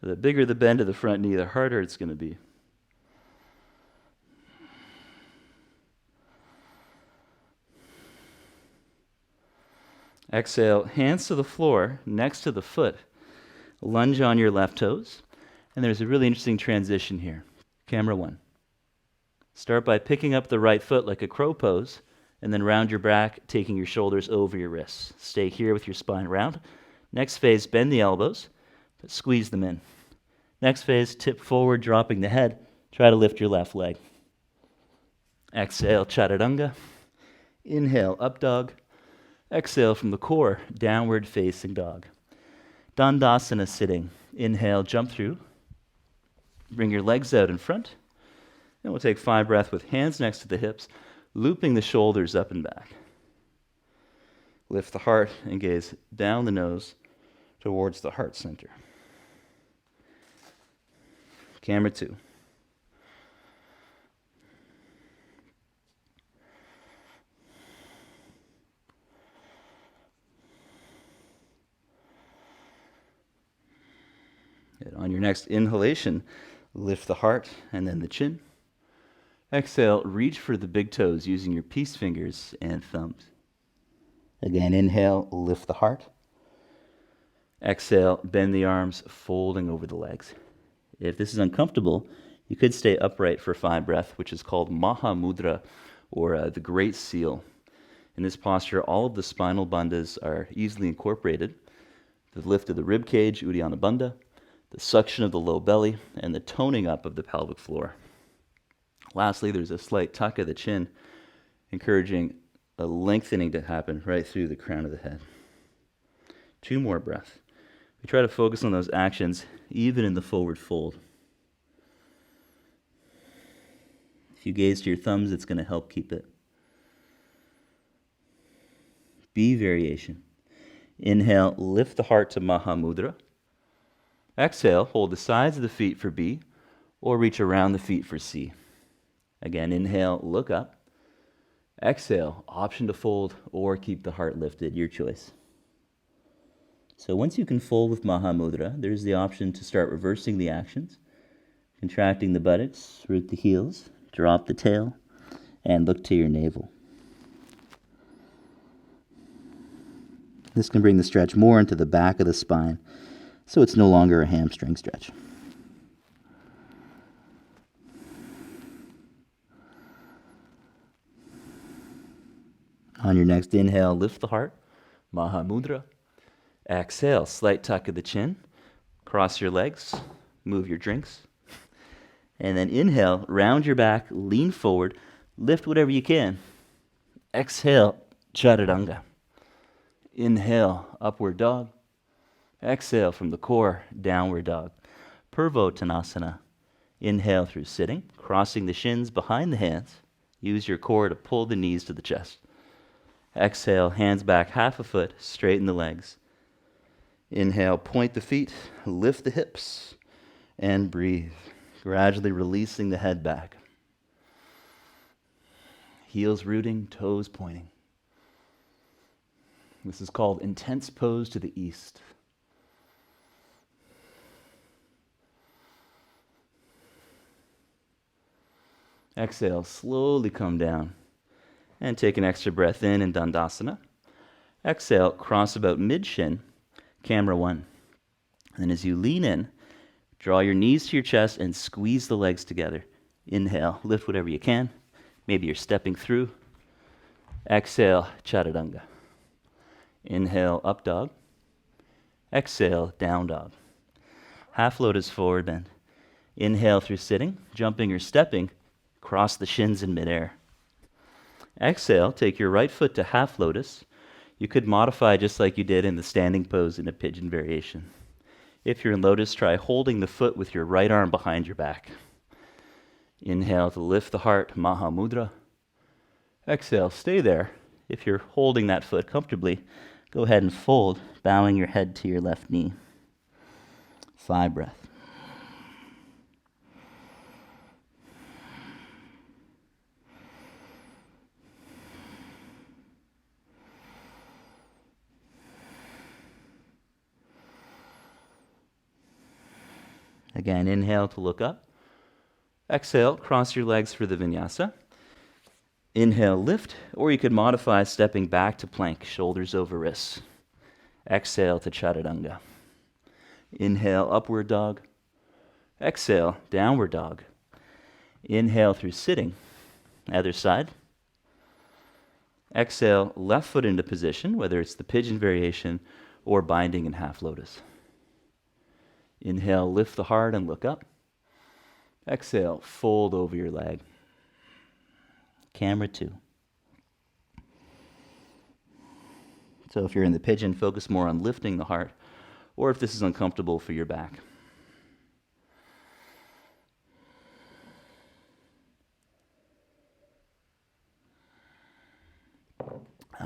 Speaker 1: The bigger the bend of the front knee, the harder it's going to be. Exhale, hands to the floor, next to the foot. Lunge on your left toes. And there's a really interesting transition here. Camera 1. Start by picking up the right foot like a crow pose, and then round your back, taking your shoulders over your wrists. Stay here with your spine round. Next phase, bend the elbows, but squeeze them in. Next phase, tip forward, dropping the head. Try to lift your left leg. Exhale, chaturanga. Inhale, up dog. Exhale from the core, downward facing dog. Dandasana sitting. Inhale, jump through. Bring your legs out in front. And we'll take 5 breaths with hands next to the hips, looping the shoulders up and back. Lift the heart and gaze down the nose towards the heart center. Camera 2. And on your next inhalation, lift the heart and then the chin. Exhale, reach for the big toes using your peace fingers and thumbs. Again, inhale, lift the heart. Exhale, bend the arms, folding over the legs. If this is uncomfortable, You could stay upright for 5 breaths, which is called Maha Mudra, or the Great Seal. In this posture, all of the spinal bandhas are easily incorporated. The lift of the rib cage, Uddiyana Bandha, the suction of the low belly, and the toning up of the pelvic floor. Lastly, there's a slight tuck of the chin, encouraging a lengthening to happen right through the crown of the head. 2 more breaths. We try to focus on those actions even in the forward fold. If you gaze to your thumbs, it's going to help keep it. B variation. Inhale, lift the heart to Maha Mudra. Exhale, hold the sides of the feet for B, or reach around the feet for C. Again, inhale, look up. Exhale, option to fold or keep the heart lifted, your choice. So once you can fold with Maha Mudra, there's the option to start reversing the actions, contracting the buttocks, root the heels, drop the tail, and look to your navel. This can bring the stretch more into the back of the spine, so it's no longer a hamstring stretch. On your next inhale, lift the heart, Maha Mudra. Exhale, slight tuck of the chin, cross your legs, move your drinks. And then inhale, round your back, lean forward, lift whatever you can. Exhale, Chaturanga. Inhale, upward dog. Exhale from the core, downward dog. Purvottanasana. Inhale through sitting, crossing the shins behind the hands. Use your core to pull the knees to the chest. Exhale, hands back half a foot, straighten the legs. Inhale, point the feet, lift the hips, and breathe. Gradually releasing the head back. Heels rooting, toes pointing. This is called intense pose to the east. Exhale, slowly come down. And take an extra breath in Dandasana. Exhale, cross about mid-shin, camera 1. And as you lean in, draw your knees to your chest and squeeze the legs together. Inhale, lift whatever you can. Maybe you're stepping through. Exhale, Chaturanga. Inhale, up dog. Exhale, down dog. Half lotus forward bend. Inhale through sitting, jumping or stepping, cross the shins in midair. Exhale, take your right foot to half lotus. You could modify just like you did in the standing pose in a pigeon variation. If you're in lotus, try holding the foot with your right arm behind your back. Inhale to lift the heart, Maha Mudra. Exhale, stay there. If you're holding that foot comfortably, go ahead and fold, bowing your head to your left knee. 5 breaths. Again, inhale to look up. Exhale, cross your legs for the vinyasa. Inhale, lift, or you could modify stepping back to plank, shoulders over wrists. Exhale to Chaturanga. Inhale, upward dog. Exhale, downward dog. Inhale through sitting. Other side. Exhale, left foot into position, whether it's the pigeon variation or binding in half lotus. Inhale, lift the heart and look up. Exhale, fold over your leg. Camera 2. So if you're in the pigeon, focus more on lifting the heart, or if this is uncomfortable for your back.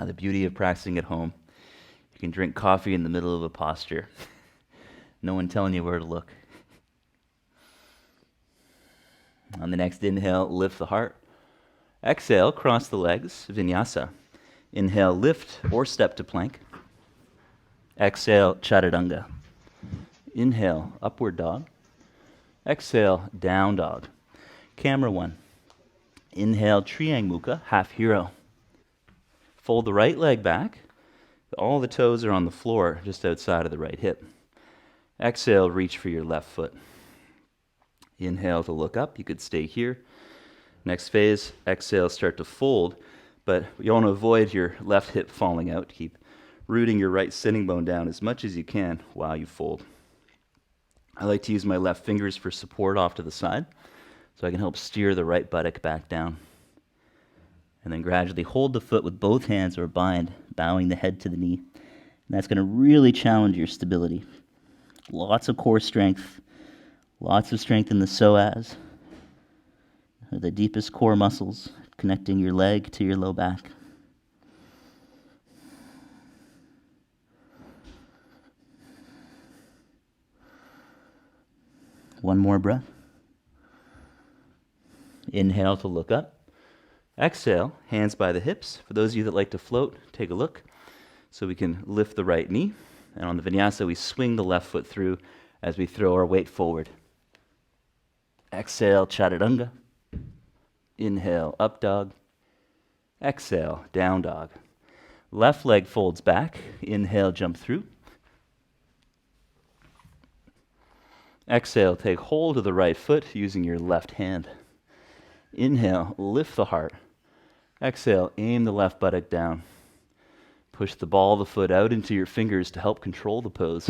Speaker 1: The beauty of practicing at home, you can drink coffee in the middle of a posture. No one telling you where to look. On the next inhale, lift the heart. Exhale, cross the legs, vinyasa. Inhale, lift or step to plank. Exhale, Chaturanga. Inhale, upward dog. Exhale, down dog. Camera 1. Inhale, Triangmukha, half hero. Fold the right leg back. All the toes are on the floor, just outside of the right hip. Exhale, reach for your left foot. Inhale to look up. You could stay here. Next phase, exhale, start to fold, but you want to avoid your left hip falling out. Keep rooting your right sitting bone down as much as you can while you fold. I like to use my left fingers for support off to the side, so I can help steer the right buttock back down. And then gradually hold the foot with both hands or bind, bowing the head to the knee. And that's going to really challenge your stability. Lots of core strength, lots of strength in the psoas, the deepest core muscles connecting your leg to your low back. One more breath. Inhale to look up. Exhale, hands by the hips. For those of you that like to float, take a look. So we can lift the right knee. And on the Vinyasa, we swing the left foot through as we throw our weight forward. Exhale, Chaturanga. Inhale, up dog. Exhale, down dog. Left leg folds back. Inhale, jump through. Exhale, take hold of the right foot using your left hand. Inhale, lift the heart. Exhale, aim the left buttock down. Push the ball of the foot out into your fingers to help control the pose.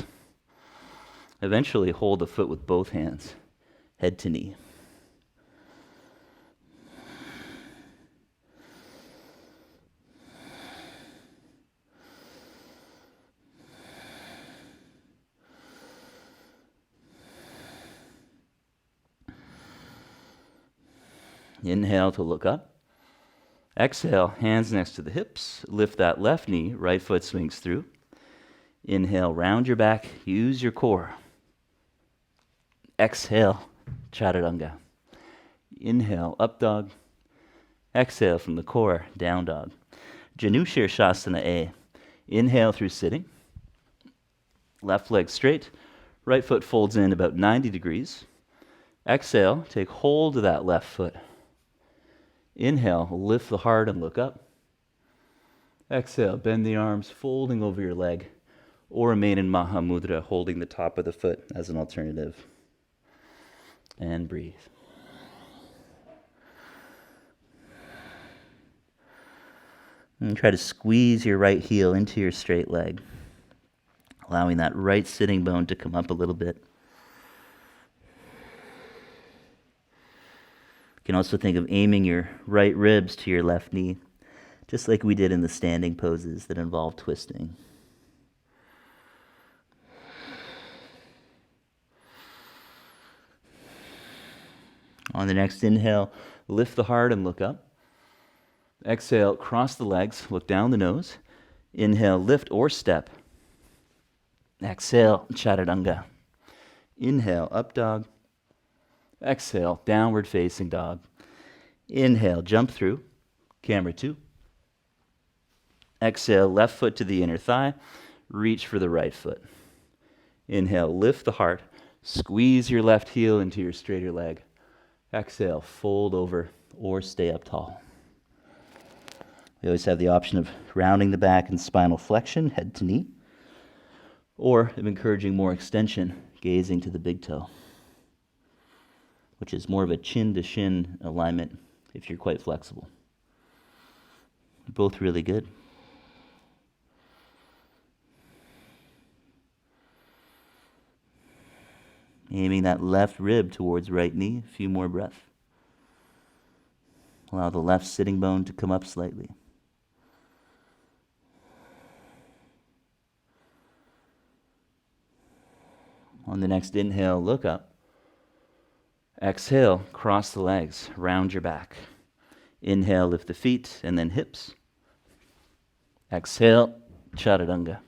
Speaker 1: Eventually, hold the foot with both hands, head to knee. Inhale to look up. Exhale, hands next to the hips. Lift that left knee, right foot swings through. Inhale, round your back, use your core. Exhale, Chaturanga. Inhale, up dog. Exhale from the core, down dog. Shirshasana A. Inhale through sitting. Left leg straight. Right foot folds in about 90 degrees. Exhale, take hold of that left foot. Inhale, lift the heart and look up. Exhale, bend the arms, folding over your leg, or remain in Maha Mudra, holding the top of the foot as an alternative. And breathe. And try to squeeze your right heel into your straight leg, allowing that right sitting bone to come up a little bit. You can also think of aiming your right ribs to your left knee, just like we did in the standing poses that involve twisting. On the next inhale, lift the heart and look up. Exhale, cross the legs, look down the nose. Inhale, lift or step. Exhale, Chaturanga. Inhale, up dog. Exhale, downward facing dog. Inhale, jump through. Camera 2. Exhale, left foot to the inner thigh. Reach for the right foot. Inhale, lift the heart. Squeeze your left heel into your straighter leg. Exhale, fold over or stay up tall. We always have the option of rounding the back and spinal flexion, head to knee, or of encouraging more extension, gazing to the big toe, which is more of a chin to shin alignment if you're quite flexible. Both really good. Aiming that left rib towards right knee, a few more breaths. Allow the left sitting bone to come up slightly. On the next inhale, look up. Exhale, cross the legs, round your back. Inhale, lift the feet and then hips. Exhale, Chaturanga.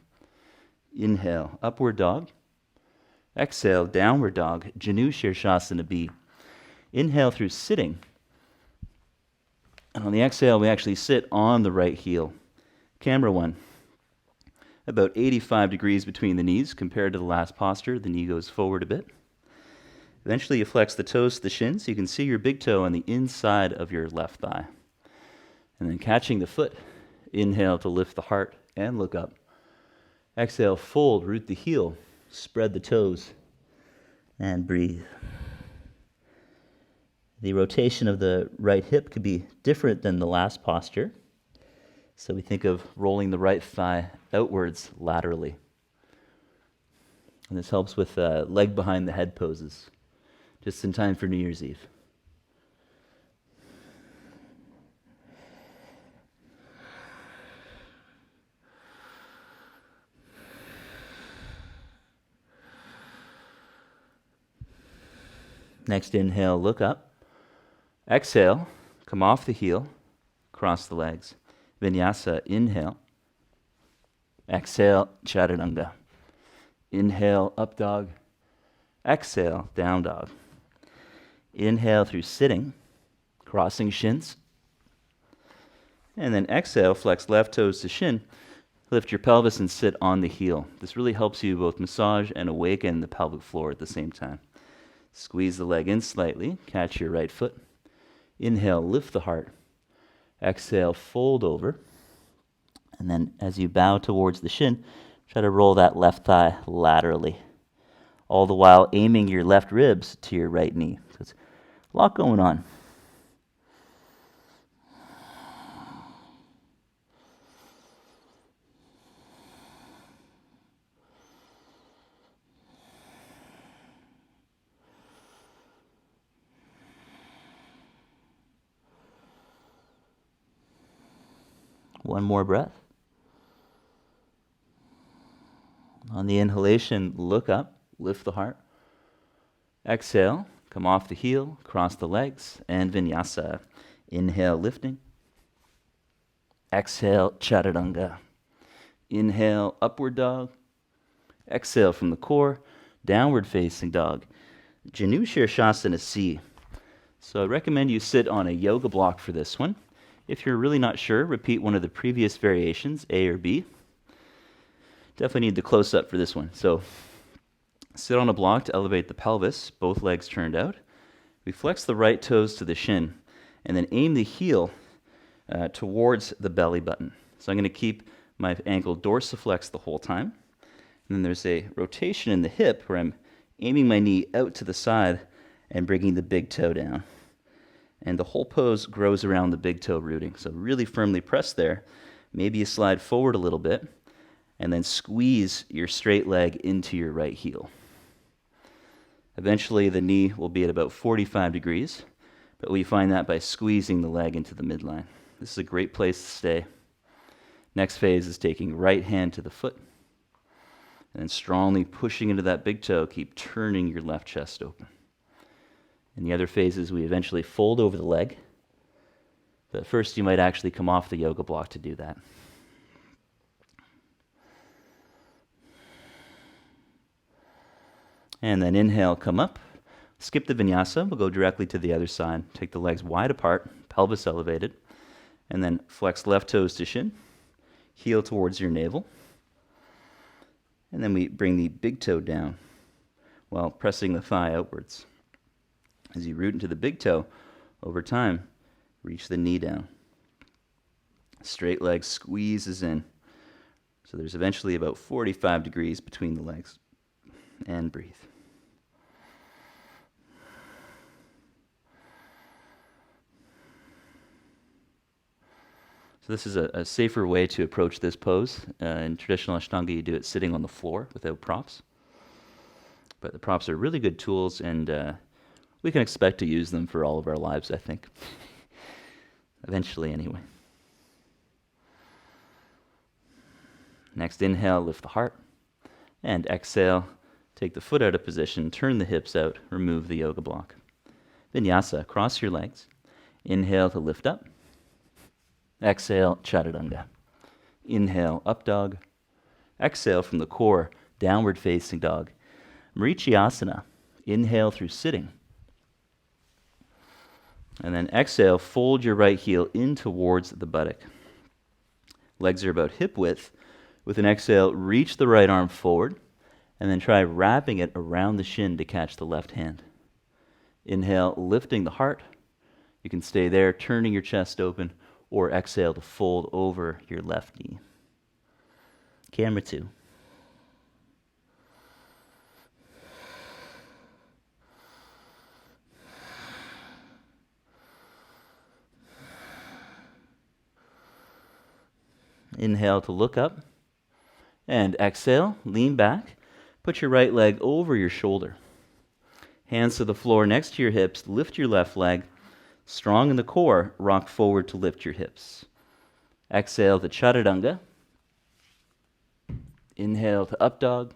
Speaker 1: Inhale, upward dog. Exhale, downward dog, Janu Shirshasana B. Inhale through sitting. And on the exhale, we actually sit on the right heel. Camera 1. About 85 degrees between the knees compared to the last posture. The knee goes forward a bit. Eventually, you flex the toes to the shins. So you can see your big toe on the inside of your left thigh. And then catching the foot. Inhale to lift the heart and look up. Exhale, fold, root the heel. Spread the toes and breathe. The rotation of the right hip could be different than the last posture. So we think of rolling the right thigh outwards laterally. And this helps with leg behind the head poses, just in time for New Year's Eve. Next inhale, look up. Exhale, come off the heel, cross the legs. Vinyasa, inhale. Exhale, chaturanga. Inhale, up dog. Exhale, down dog. Inhale through sitting, crossing shins. And then exhale, flex left toes to shin. Lift your pelvis and sit on the heel. This really helps you both massage and awaken the pelvic floor at the same time. Squeeze the leg in slightly, catch your right foot. Inhale, lift the heart. Exhale, fold over. And then as you bow towards the shin, try to roll that left thigh laterally, all the while aiming your left ribs to your right knee. So it's a lot going on. One more breath. On the inhalation, look up, lift the heart. Exhale, come off the heel, cross the legs, and vinyasa. Inhale, lifting. Exhale, chaturanga. Inhale, upward dog. Exhale from the core, downward facing dog. Janu Shirshasana C. So I recommend you sit on a yoga block for this one. If you're really not sure, repeat one of the previous variations, A or B. Definitely need the close-up for this one. So sit on a block to elevate the pelvis, both legs turned out. We flex the right toes to the shin, and then aim the heel towards the belly button. So I'm going to keep my ankle dorsiflex the whole time. And then there's a rotation in the hip where I'm aiming my knee out to the side and bringing the big toe down. And the whole pose grows around the big toe rooting. So really firmly press there. Maybe you slide forward a little bit, and then squeeze your straight leg into your right heel. Eventually, the knee will be at about 45 degrees, but we find that by squeezing the leg into the midline. This is a great place to stay. Next phase is taking right hand to the foot, and then strongly pushing into that big toe. Keep turning your left chest open. In the other phases, we eventually fold over the leg. But first, you might actually come off the yoga block to do that. And then inhale, come up. Skip the vinyasa. We'll go directly to the other side. Take the legs wide apart, pelvis elevated. And then flex left toes to shin. Heel towards your navel. And then we bring the big toe down while pressing the thigh outwards. As you root into the big toe, over time, reach the knee down. Straight leg squeezes in. So there's eventually about 45 degrees between the legs. And breathe. So this is a safer way to approach this pose. In traditional Ashtanga, you do it sitting on the floor without props. But the props are really good tools, and we can expect to use them for all of our lives, I think. Eventually, anyway. Next, inhale, lift the heart. And exhale, take the foot out of position, turn the hips out, remove the yoga block. Vinyasa, cross your legs. Inhale to lift up. Exhale, chaturanga. Inhale, up dog. Exhale from the core, downward facing dog. Marichyasana, inhale through sitting. And then exhale, fold your right heel in towards the buttock. Legs are about hip width. With an exhale, reach the right arm forward, and then try wrapping it around the shin to catch the left hand. Inhale, lifting the heart. You can stay there, turning your chest open, or exhale to fold over your left knee. Camera 2. Inhale to look up. And exhale, lean back. Put your right leg over your shoulder. Hands to the floor next to your hips. Lift your left leg. Strong in the core, rock forward to lift your hips. Exhale to Chaturanga. Inhale to up dog.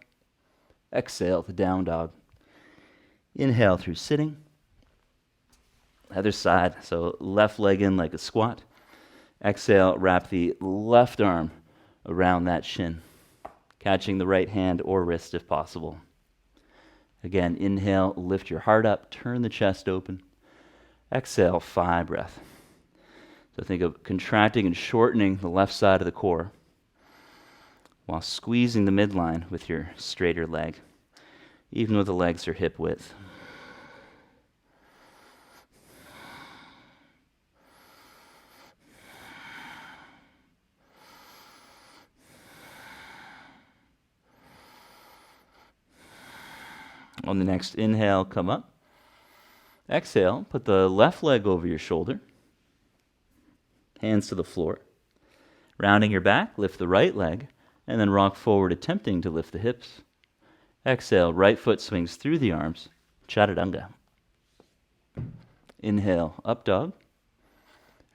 Speaker 1: Exhale to down dog. Inhale through sitting. Other side, so left leg in like a squat. Exhale, wrap the left arm around that shin, catching the right hand or wrist if possible. Again, inhale, lift your heart up, turn the chest open. Exhale, 5 breath. So think of contracting and shortening the left side of the core while squeezing the midline with your straighter leg, even though the legs are hip width. On the next inhale, come up. Exhale, put the left leg over your shoulder. Hands to the floor. Rounding your back, lift the right leg, and then rock forward, attempting to lift the hips. Exhale, right foot swings through the arms. Chaturanga. Inhale, up dog.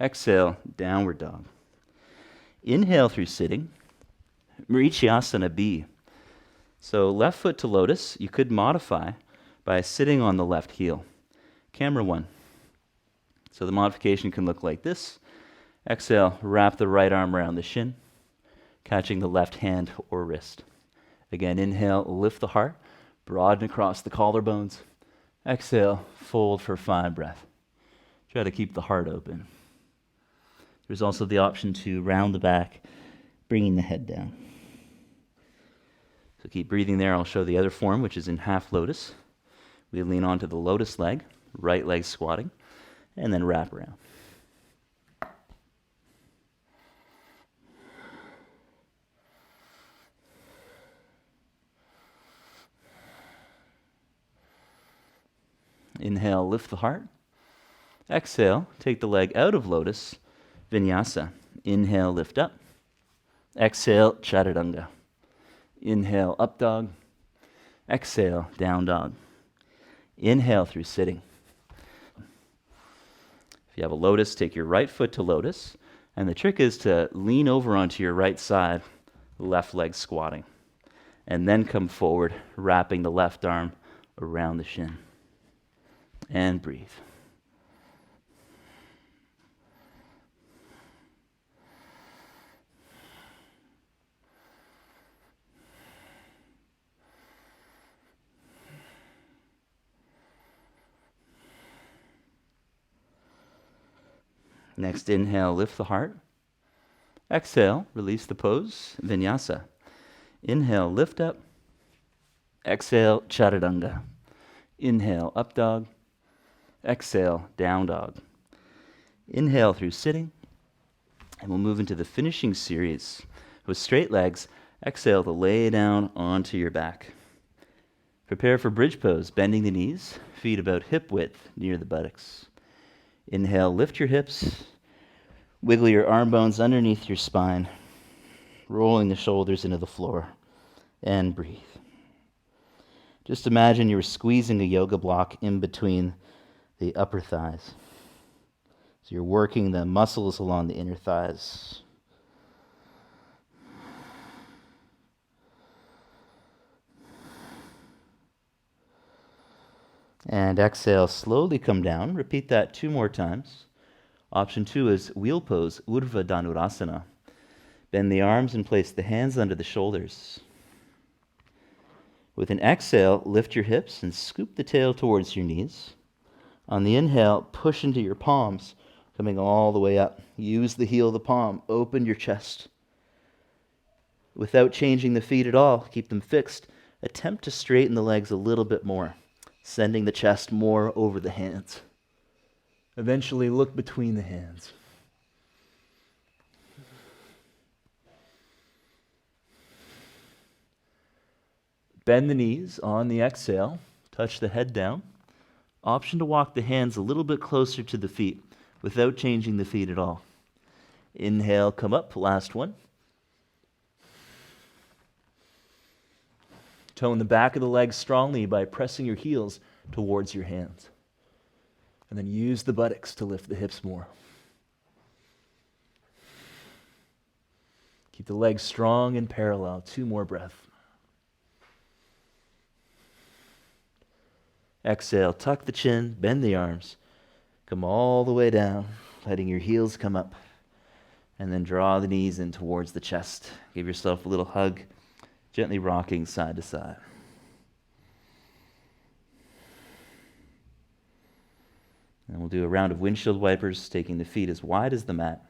Speaker 1: Exhale, downward dog. Inhale through sitting. Marichiyasana B. So left foot to lotus, you could modify by sitting on the left heel. Camera 1. So the modification can look like this. Exhale, wrap the right arm around the shin, catching the left hand or wrist. Again, inhale, lift the heart, broaden across the collarbones. Exhale, fold for 5 breath. Try to keep the heart open. There's also the option to round the back, bringing the head down. So keep breathing there. I'll show the other form, which is in half lotus. We lean onto the lotus leg, right leg squatting, and then wrap around. Inhale, lift the heart. Exhale, take the leg out of lotus, Vinyasa. Inhale, lift up. Exhale, Chaturanga. Inhale, up dog. Exhale, down dog. Inhale through sitting. If you have a lotus, take your right foot to lotus. And the trick is to lean over onto your right side, left leg squatting. And then come forward, wrapping the left arm around the shin. And breathe. Next inhale, lift the heart. Exhale, release the pose, Vinyasa. Inhale, lift up. Exhale, Chaturanga. Inhale, up dog. Exhale, down dog. Inhale through sitting. And we'll move into the finishing series. With straight legs, exhale to lay down onto your back. Prepare for bridge pose, bending the knees, feet about hip width near the buttocks. Inhale, lift your hips. Wiggle your arm bones underneath your spine, rolling the shoulders into the floor. And breathe. Just imagine you're squeezing a yoga block in between the upper thighs. So you're working the muscles along the inner thighs. And exhale, slowly come down. Repeat that 2 more times. Option 2 is wheel pose, Urdhva Dhanurasana. Bend the arms and place the hands under the shoulders. With an exhale, lift your hips and scoop the tail towards your knees. On the inhale, push into your palms, coming all the way up. Use the heel of the palm. Open your chest. Without changing the feet at all, keep them fixed. Attempt to straighten the legs a little bit more, sending the chest more over the hands. Eventually, look between the hands. Bend the knees on the exhale. Touch the head down. Option to walk the hands a little bit closer to the feet without changing the feet at all. Inhale, come up, last one.
Speaker 2: Tone the back of the legs strongly by pressing your heels towards your hands. And then use the buttocks to lift the hips more. Keep the legs strong and parallel. 2 more breaths. Exhale, tuck the chin, bend the arms. Come all the way down, letting your heels come up. And then draw the knees in towards the chest. Give yourself a little hug, gently rocking side to side. And we'll do a round of windshield wipers, taking the feet as wide as the mat.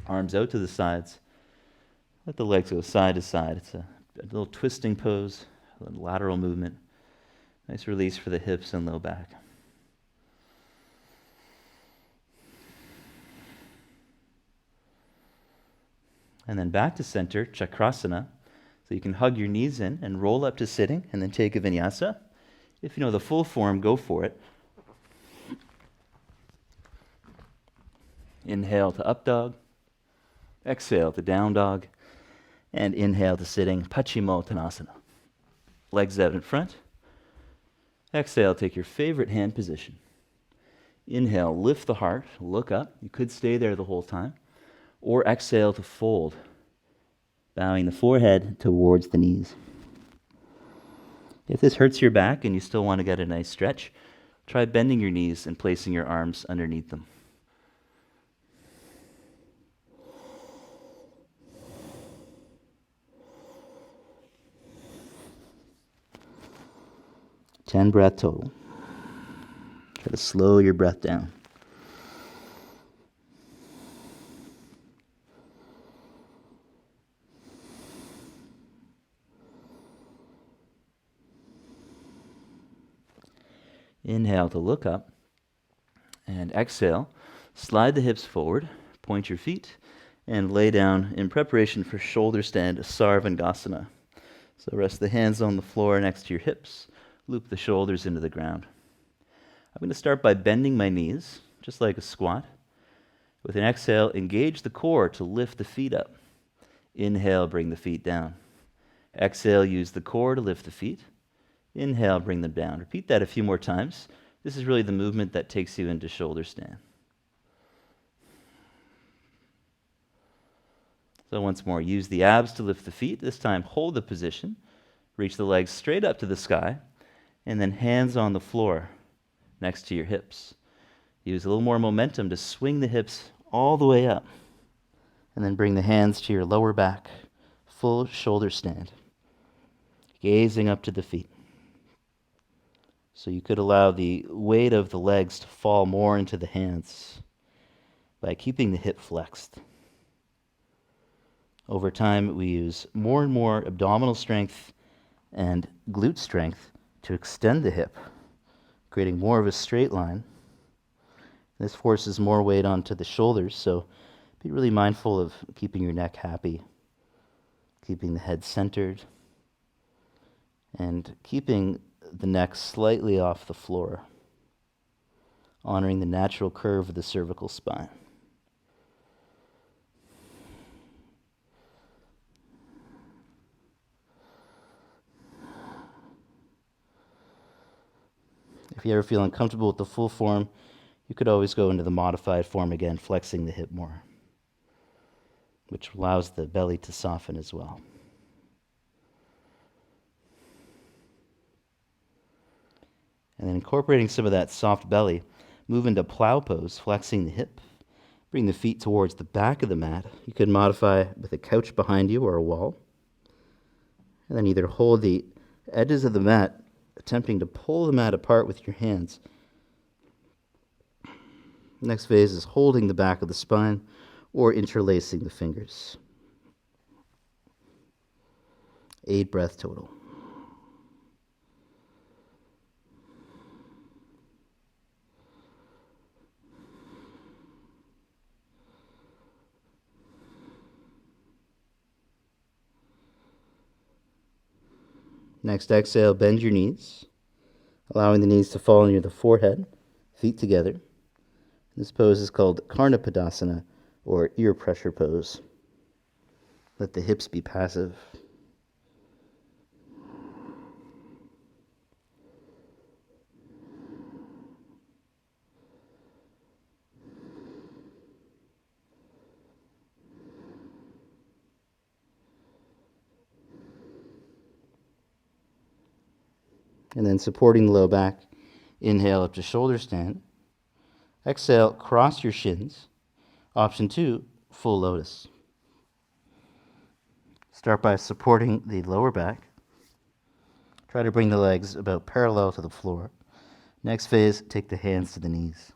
Speaker 2: Arms out to the sides. Let the legs go side to side. It's a little twisting pose, a little lateral movement. Nice release for the hips and low back. And then back to center, Chakrasana. So you can hug your knees in and roll up to sitting and then take a Vinyasa. If you know the full form, go for it. Inhale to up dog. Exhale to down dog. And inhale to sitting, Paschimottanasana. Legs out in front. Exhale, take your favorite hand position. Inhale, lift the heart, look up. You could stay there the whole time. Or exhale to fold, bowing the forehead towards the knees. If this hurts your back and you still want to get a nice stretch, try bending your knees and placing your arms underneath them. Ten breath total. Try to slow your breath down. Inhale to look up, and exhale, slide the hips forward, point your feet, and lay down in preparation for shoulder stand, Sarvangasana. So rest the hands on the floor next to your hips, loop the shoulders into the ground. I'm going to start by bending my knees, just like a squat. With an exhale, engage the core to lift the feet up. Inhale, bring the feet down. Exhale, use the core to lift the feet. Inhale, bring them down. Repeat that a few more times. This is really the movement that takes you into shoulder stand. So once more, use the abs to lift the feet. This time, hold the position. Reach the legs straight up to the sky. And then hands on the floor next to your hips. Use a little more momentum to swing the hips all the way up. And then bring the hands to your lower back. Full shoulder stand. Gazing up to the feet. So you could allow the weight of the legs to fall more into the hands by keeping the hip flexed. Over time, we use more and more abdominal strength and glute strength to extend the hip, creating more of a straight line. This forces more weight onto the shoulders, so be really mindful of keeping your neck happy, keeping the head centered, and keeping the neck slightly off the floor, honoring the natural curve of the cervical spine. If you ever feel uncomfortable with the full form, you could always go into the modified form again, flexing the hip more, which allows the belly to soften as well. And then incorporating some of that soft belly, move into plow pose, flexing the hip. Bring the feet towards the back of the mat. You could modify with a couch behind you or a wall. And then either hold the edges of the mat, attempting to pull the mat apart with your hands. Next phase is holding the back of the spine or interlacing the fingers. 8 breath total. Next exhale, bend your knees, allowing the knees to fall near the forehead, feet together. This pose is called Karnapadasana, or ear pressure pose. Let the hips be passive. And then supporting the low back, inhale up to shoulder stand. Exhale, cross your shins. Option 2, full lotus. Start by supporting the lower back. Try to bring the legs about parallel to the floor. Next phase, take the hands to the knees.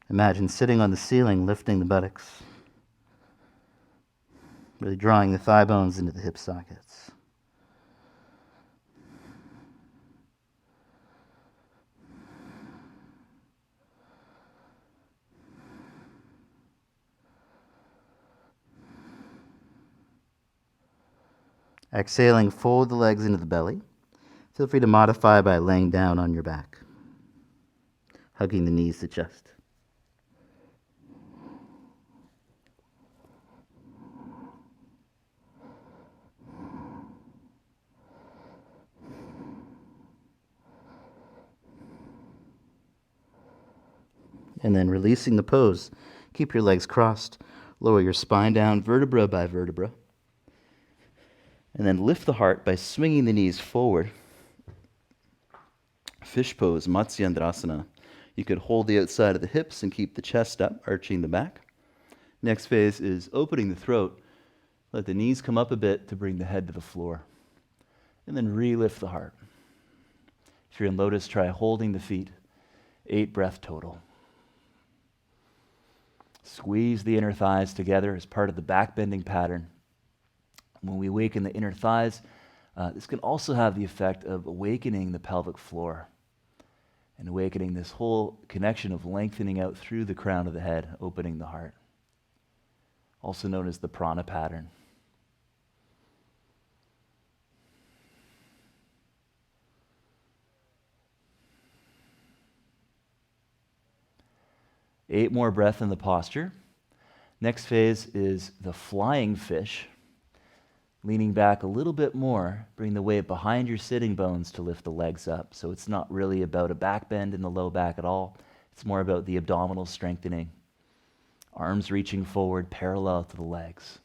Speaker 2: Imagine sitting on the ceiling, lifting the buttocks. Really drawing the thigh bones into the hip sockets. Exhaling, fold the legs into the belly. Feel free to modify by laying down on your back, hugging the knees to chest. And then releasing the pose. Keep your legs crossed. Lower your spine down, vertebra by vertebra. And then lift the heart by swinging the knees forward. Fish pose, Matsyendrasana. You could hold the outside of the hips and keep the chest up, arching the back. Next phase is opening the throat. Let the knees come up a bit to bring the head to the floor. And then re-lift the heart. If you're in lotus, try holding the feet. 8 breath total. Squeeze the inner thighs together as part of the back bending pattern. When we awaken the inner thighs, this can also have the effect of awakening the pelvic floor and awakening this whole connection of lengthening out through the crown of the head, opening the heart, also known as the prana pattern. Eight more breath in the posture. Next phase is the flying fish. Leaning back a little bit more, bring the weight behind your sitting bones to lift the legs up. So it's not really about a back bend in the low back at all. It's more about the abdominal strengthening. Arms reaching forward parallel to the legs.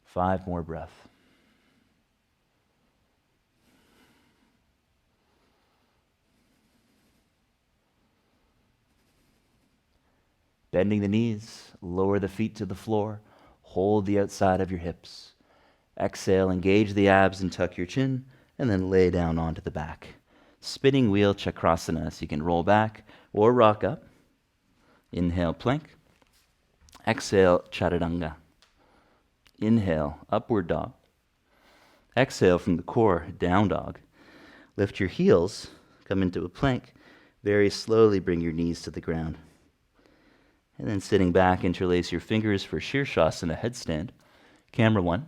Speaker 2: 5 more breath. Bending the knees, lower the feet to the floor, hold the outside of your hips. Exhale, engage the abs and tuck your chin, and then lay down onto the back. Spinning wheel chakrasana, so you can roll back or rock up. Inhale, plank. Exhale, chaturanga. Inhale, upward dog. Exhale from the core, down dog. Lift your heels, come into a plank. Very slowly bring your knees to the ground. And then sitting back, interlace your fingers for Shirshasana, headstand. Camera 1.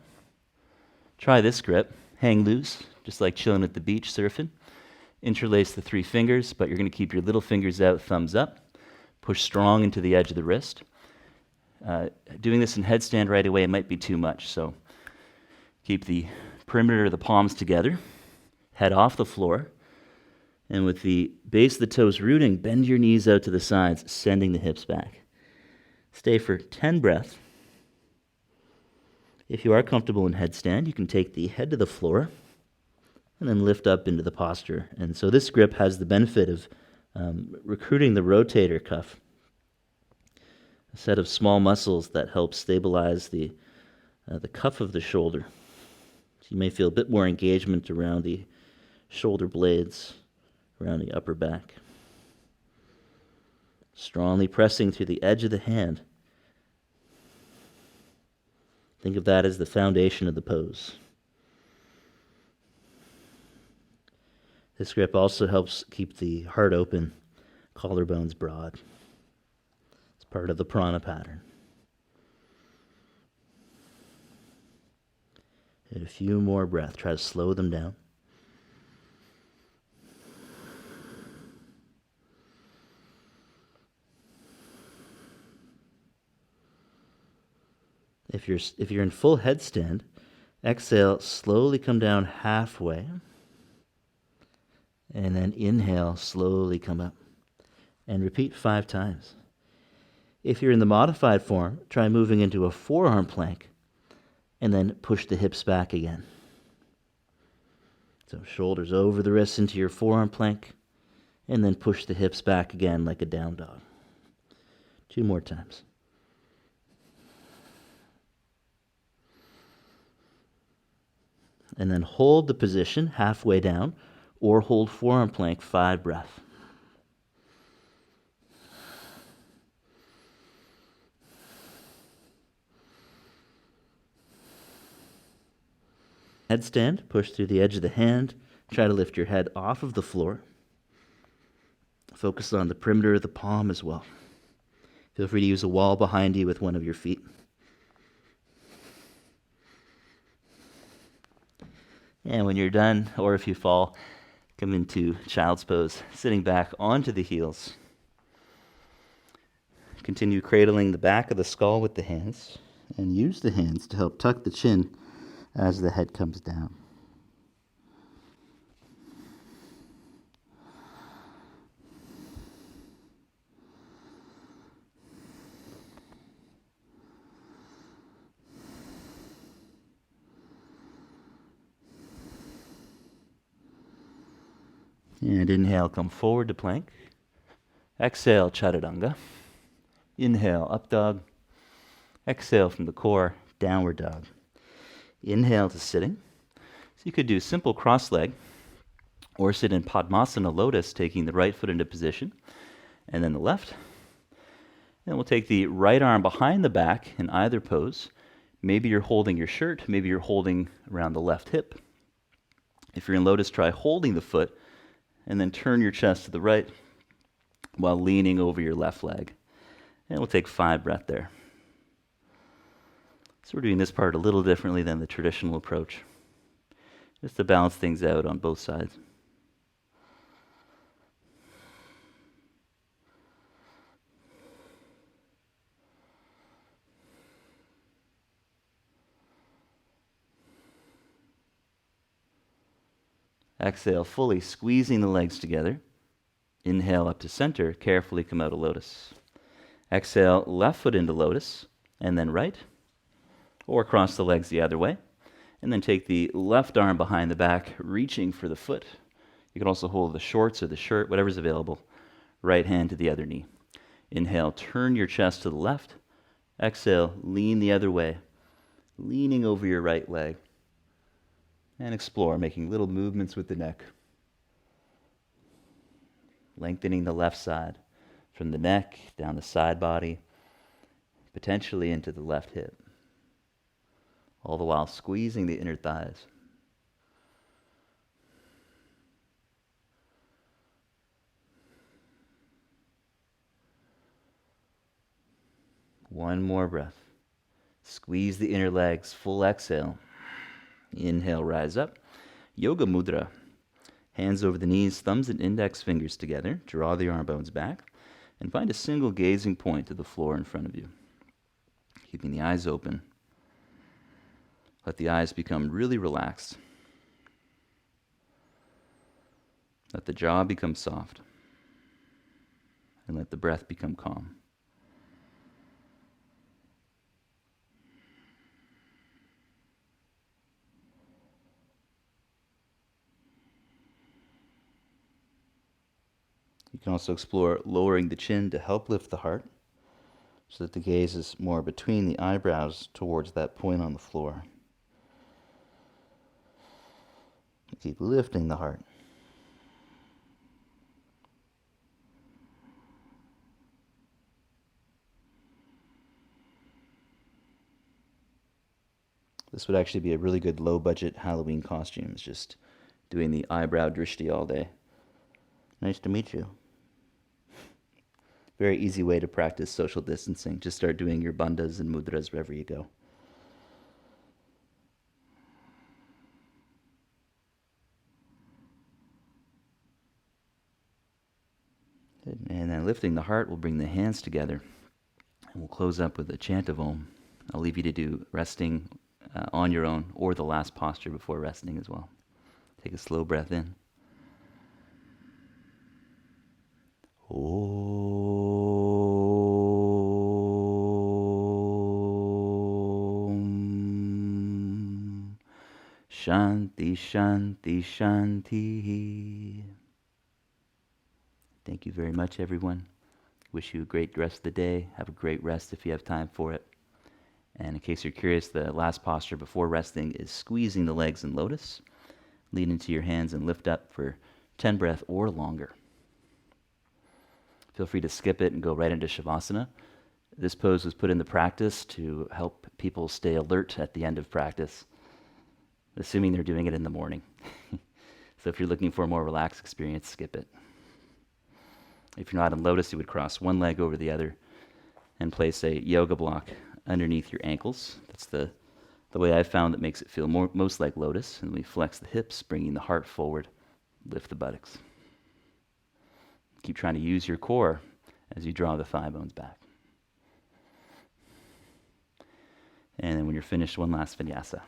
Speaker 2: Try this grip. Hang loose, just like chilling at the beach surfing. Interlace the 3 fingers, but you're going to keep your little fingers out, thumbs up. Push strong into the edge of the wrist. Doing this in headstand right away might be too much, so keep the perimeter of the palms together. Head off the floor. And with the base of the toes rooting, bend your knees out to the sides, sending the hips back. Stay for 10 breaths. If you are comfortable in headstand, you can take the head to the floor and then lift up into the posture. And so this grip has the benefit of recruiting the rotator cuff, a set of small muscles that help stabilize the cuff of the shoulder. So you may feel a bit more engagement around the shoulder blades, around the upper back. Strongly pressing through the edge of the hand. Think of that as the foundation of the pose. This grip also helps keep the heart open, collarbones broad. It's part of the prana pattern. And a few more breaths. Try to slow them down. If you're in full headstand, exhale, slowly come down halfway. And then inhale, slowly come up. And repeat 5 times. If you're in the modified form, try moving into a forearm plank. And then push the hips back again. So shoulders over the wrists into your forearm plank, and then push the hips back again like a down dog. 2 more times. And then hold the position halfway down, or hold forearm plank 5 breaths. Headstand, push through the edge of the hand. Try to lift your head off of the floor. Focus on the perimeter of the palm as well. Feel free to use a wall behind you with one of your feet. And when you're done, or if you fall, come into child's pose, sitting back onto the heels. Continue cradling the back of the skull with the hands, and use the hands to help tuck the chin as the head comes down. And inhale, come forward to plank. Exhale, chaturanga. Inhale, up dog. Exhale from the core, downward dog. Inhale to sitting. So you could do simple cross leg, or sit in Padmasana lotus, taking the right foot into position, and then the left. And we'll take the right arm behind the back in either pose. Maybe you're holding your shirt, maybe you're holding around the left hip. If you're in lotus, try holding the foot, and then turn your chest to the right while leaning over your left leg. And we'll take 5 breaths there. So we're doing this part a little differently than the traditional approach, just to balance things out on both sides. Exhale, fully squeezing the legs together. Inhale up to center, carefully come out of lotus. Exhale, left foot into lotus, and then right, or cross the legs the other way. And then take the left arm behind the back, reaching for the foot. You can also hold the shorts or the shirt, whatever's available. Right hand to the other knee. Inhale, turn your chest to the left. Exhale, lean the other way, leaning over your right leg. And explore, making little movements with the neck. Lengthening the left side from the neck, down the side body, potentially into the left hip. All the while squeezing the inner thighs. One more breath. Squeeze the inner legs, full exhale. Inhale, rise up. Yoga Mudra. Hands over the knees, thumbs and index fingers together. Draw the arm bones back. And find a single gazing point to the floor in front of you. Keeping the eyes open. Let the eyes become really relaxed. Let the jaw become soft. And let the breath become calm. You can also explore lowering the chin to help lift the heart, so that the gaze is more between the eyebrows towards that point on the floor. Keep lifting the heart. This would actually be a really good low-budget Halloween costume, just doing the eyebrow drishti all day. Nice to meet you. Very easy way to practice social distancing. Just start doing your bandhas and mudras wherever you go. Good. And then lifting the heart, we'll bring the hands together. And we'll close up with a chant of Om. I'll leave you to do resting on your own, or the last posture before resting as well. Take a slow breath in. Om Shanti, Shanti, Shanti. Thank you very much, everyone. Wish you a great rest of the day. Have a great rest if you have time for it. And in case you're curious, the last posture before resting is squeezing the legs in lotus. Lean into your hands and lift up for 10 breaths or longer. Feel free to skip it and go right into Shavasana. This pose was put into practice to help people stay alert at the end of practice, assuming they're doing it in the morning. So if you're looking for a more relaxed experience, skip it. If you're not in lotus, you would cross one leg over the other and place a yoga block underneath your ankles. That's the way I've found that makes it feel most like lotus. And we flex the hips, bringing the heart forward, lift the buttocks. Keep trying to use your core as you draw the thigh bones back. And then when you're finished, one last vinyasa.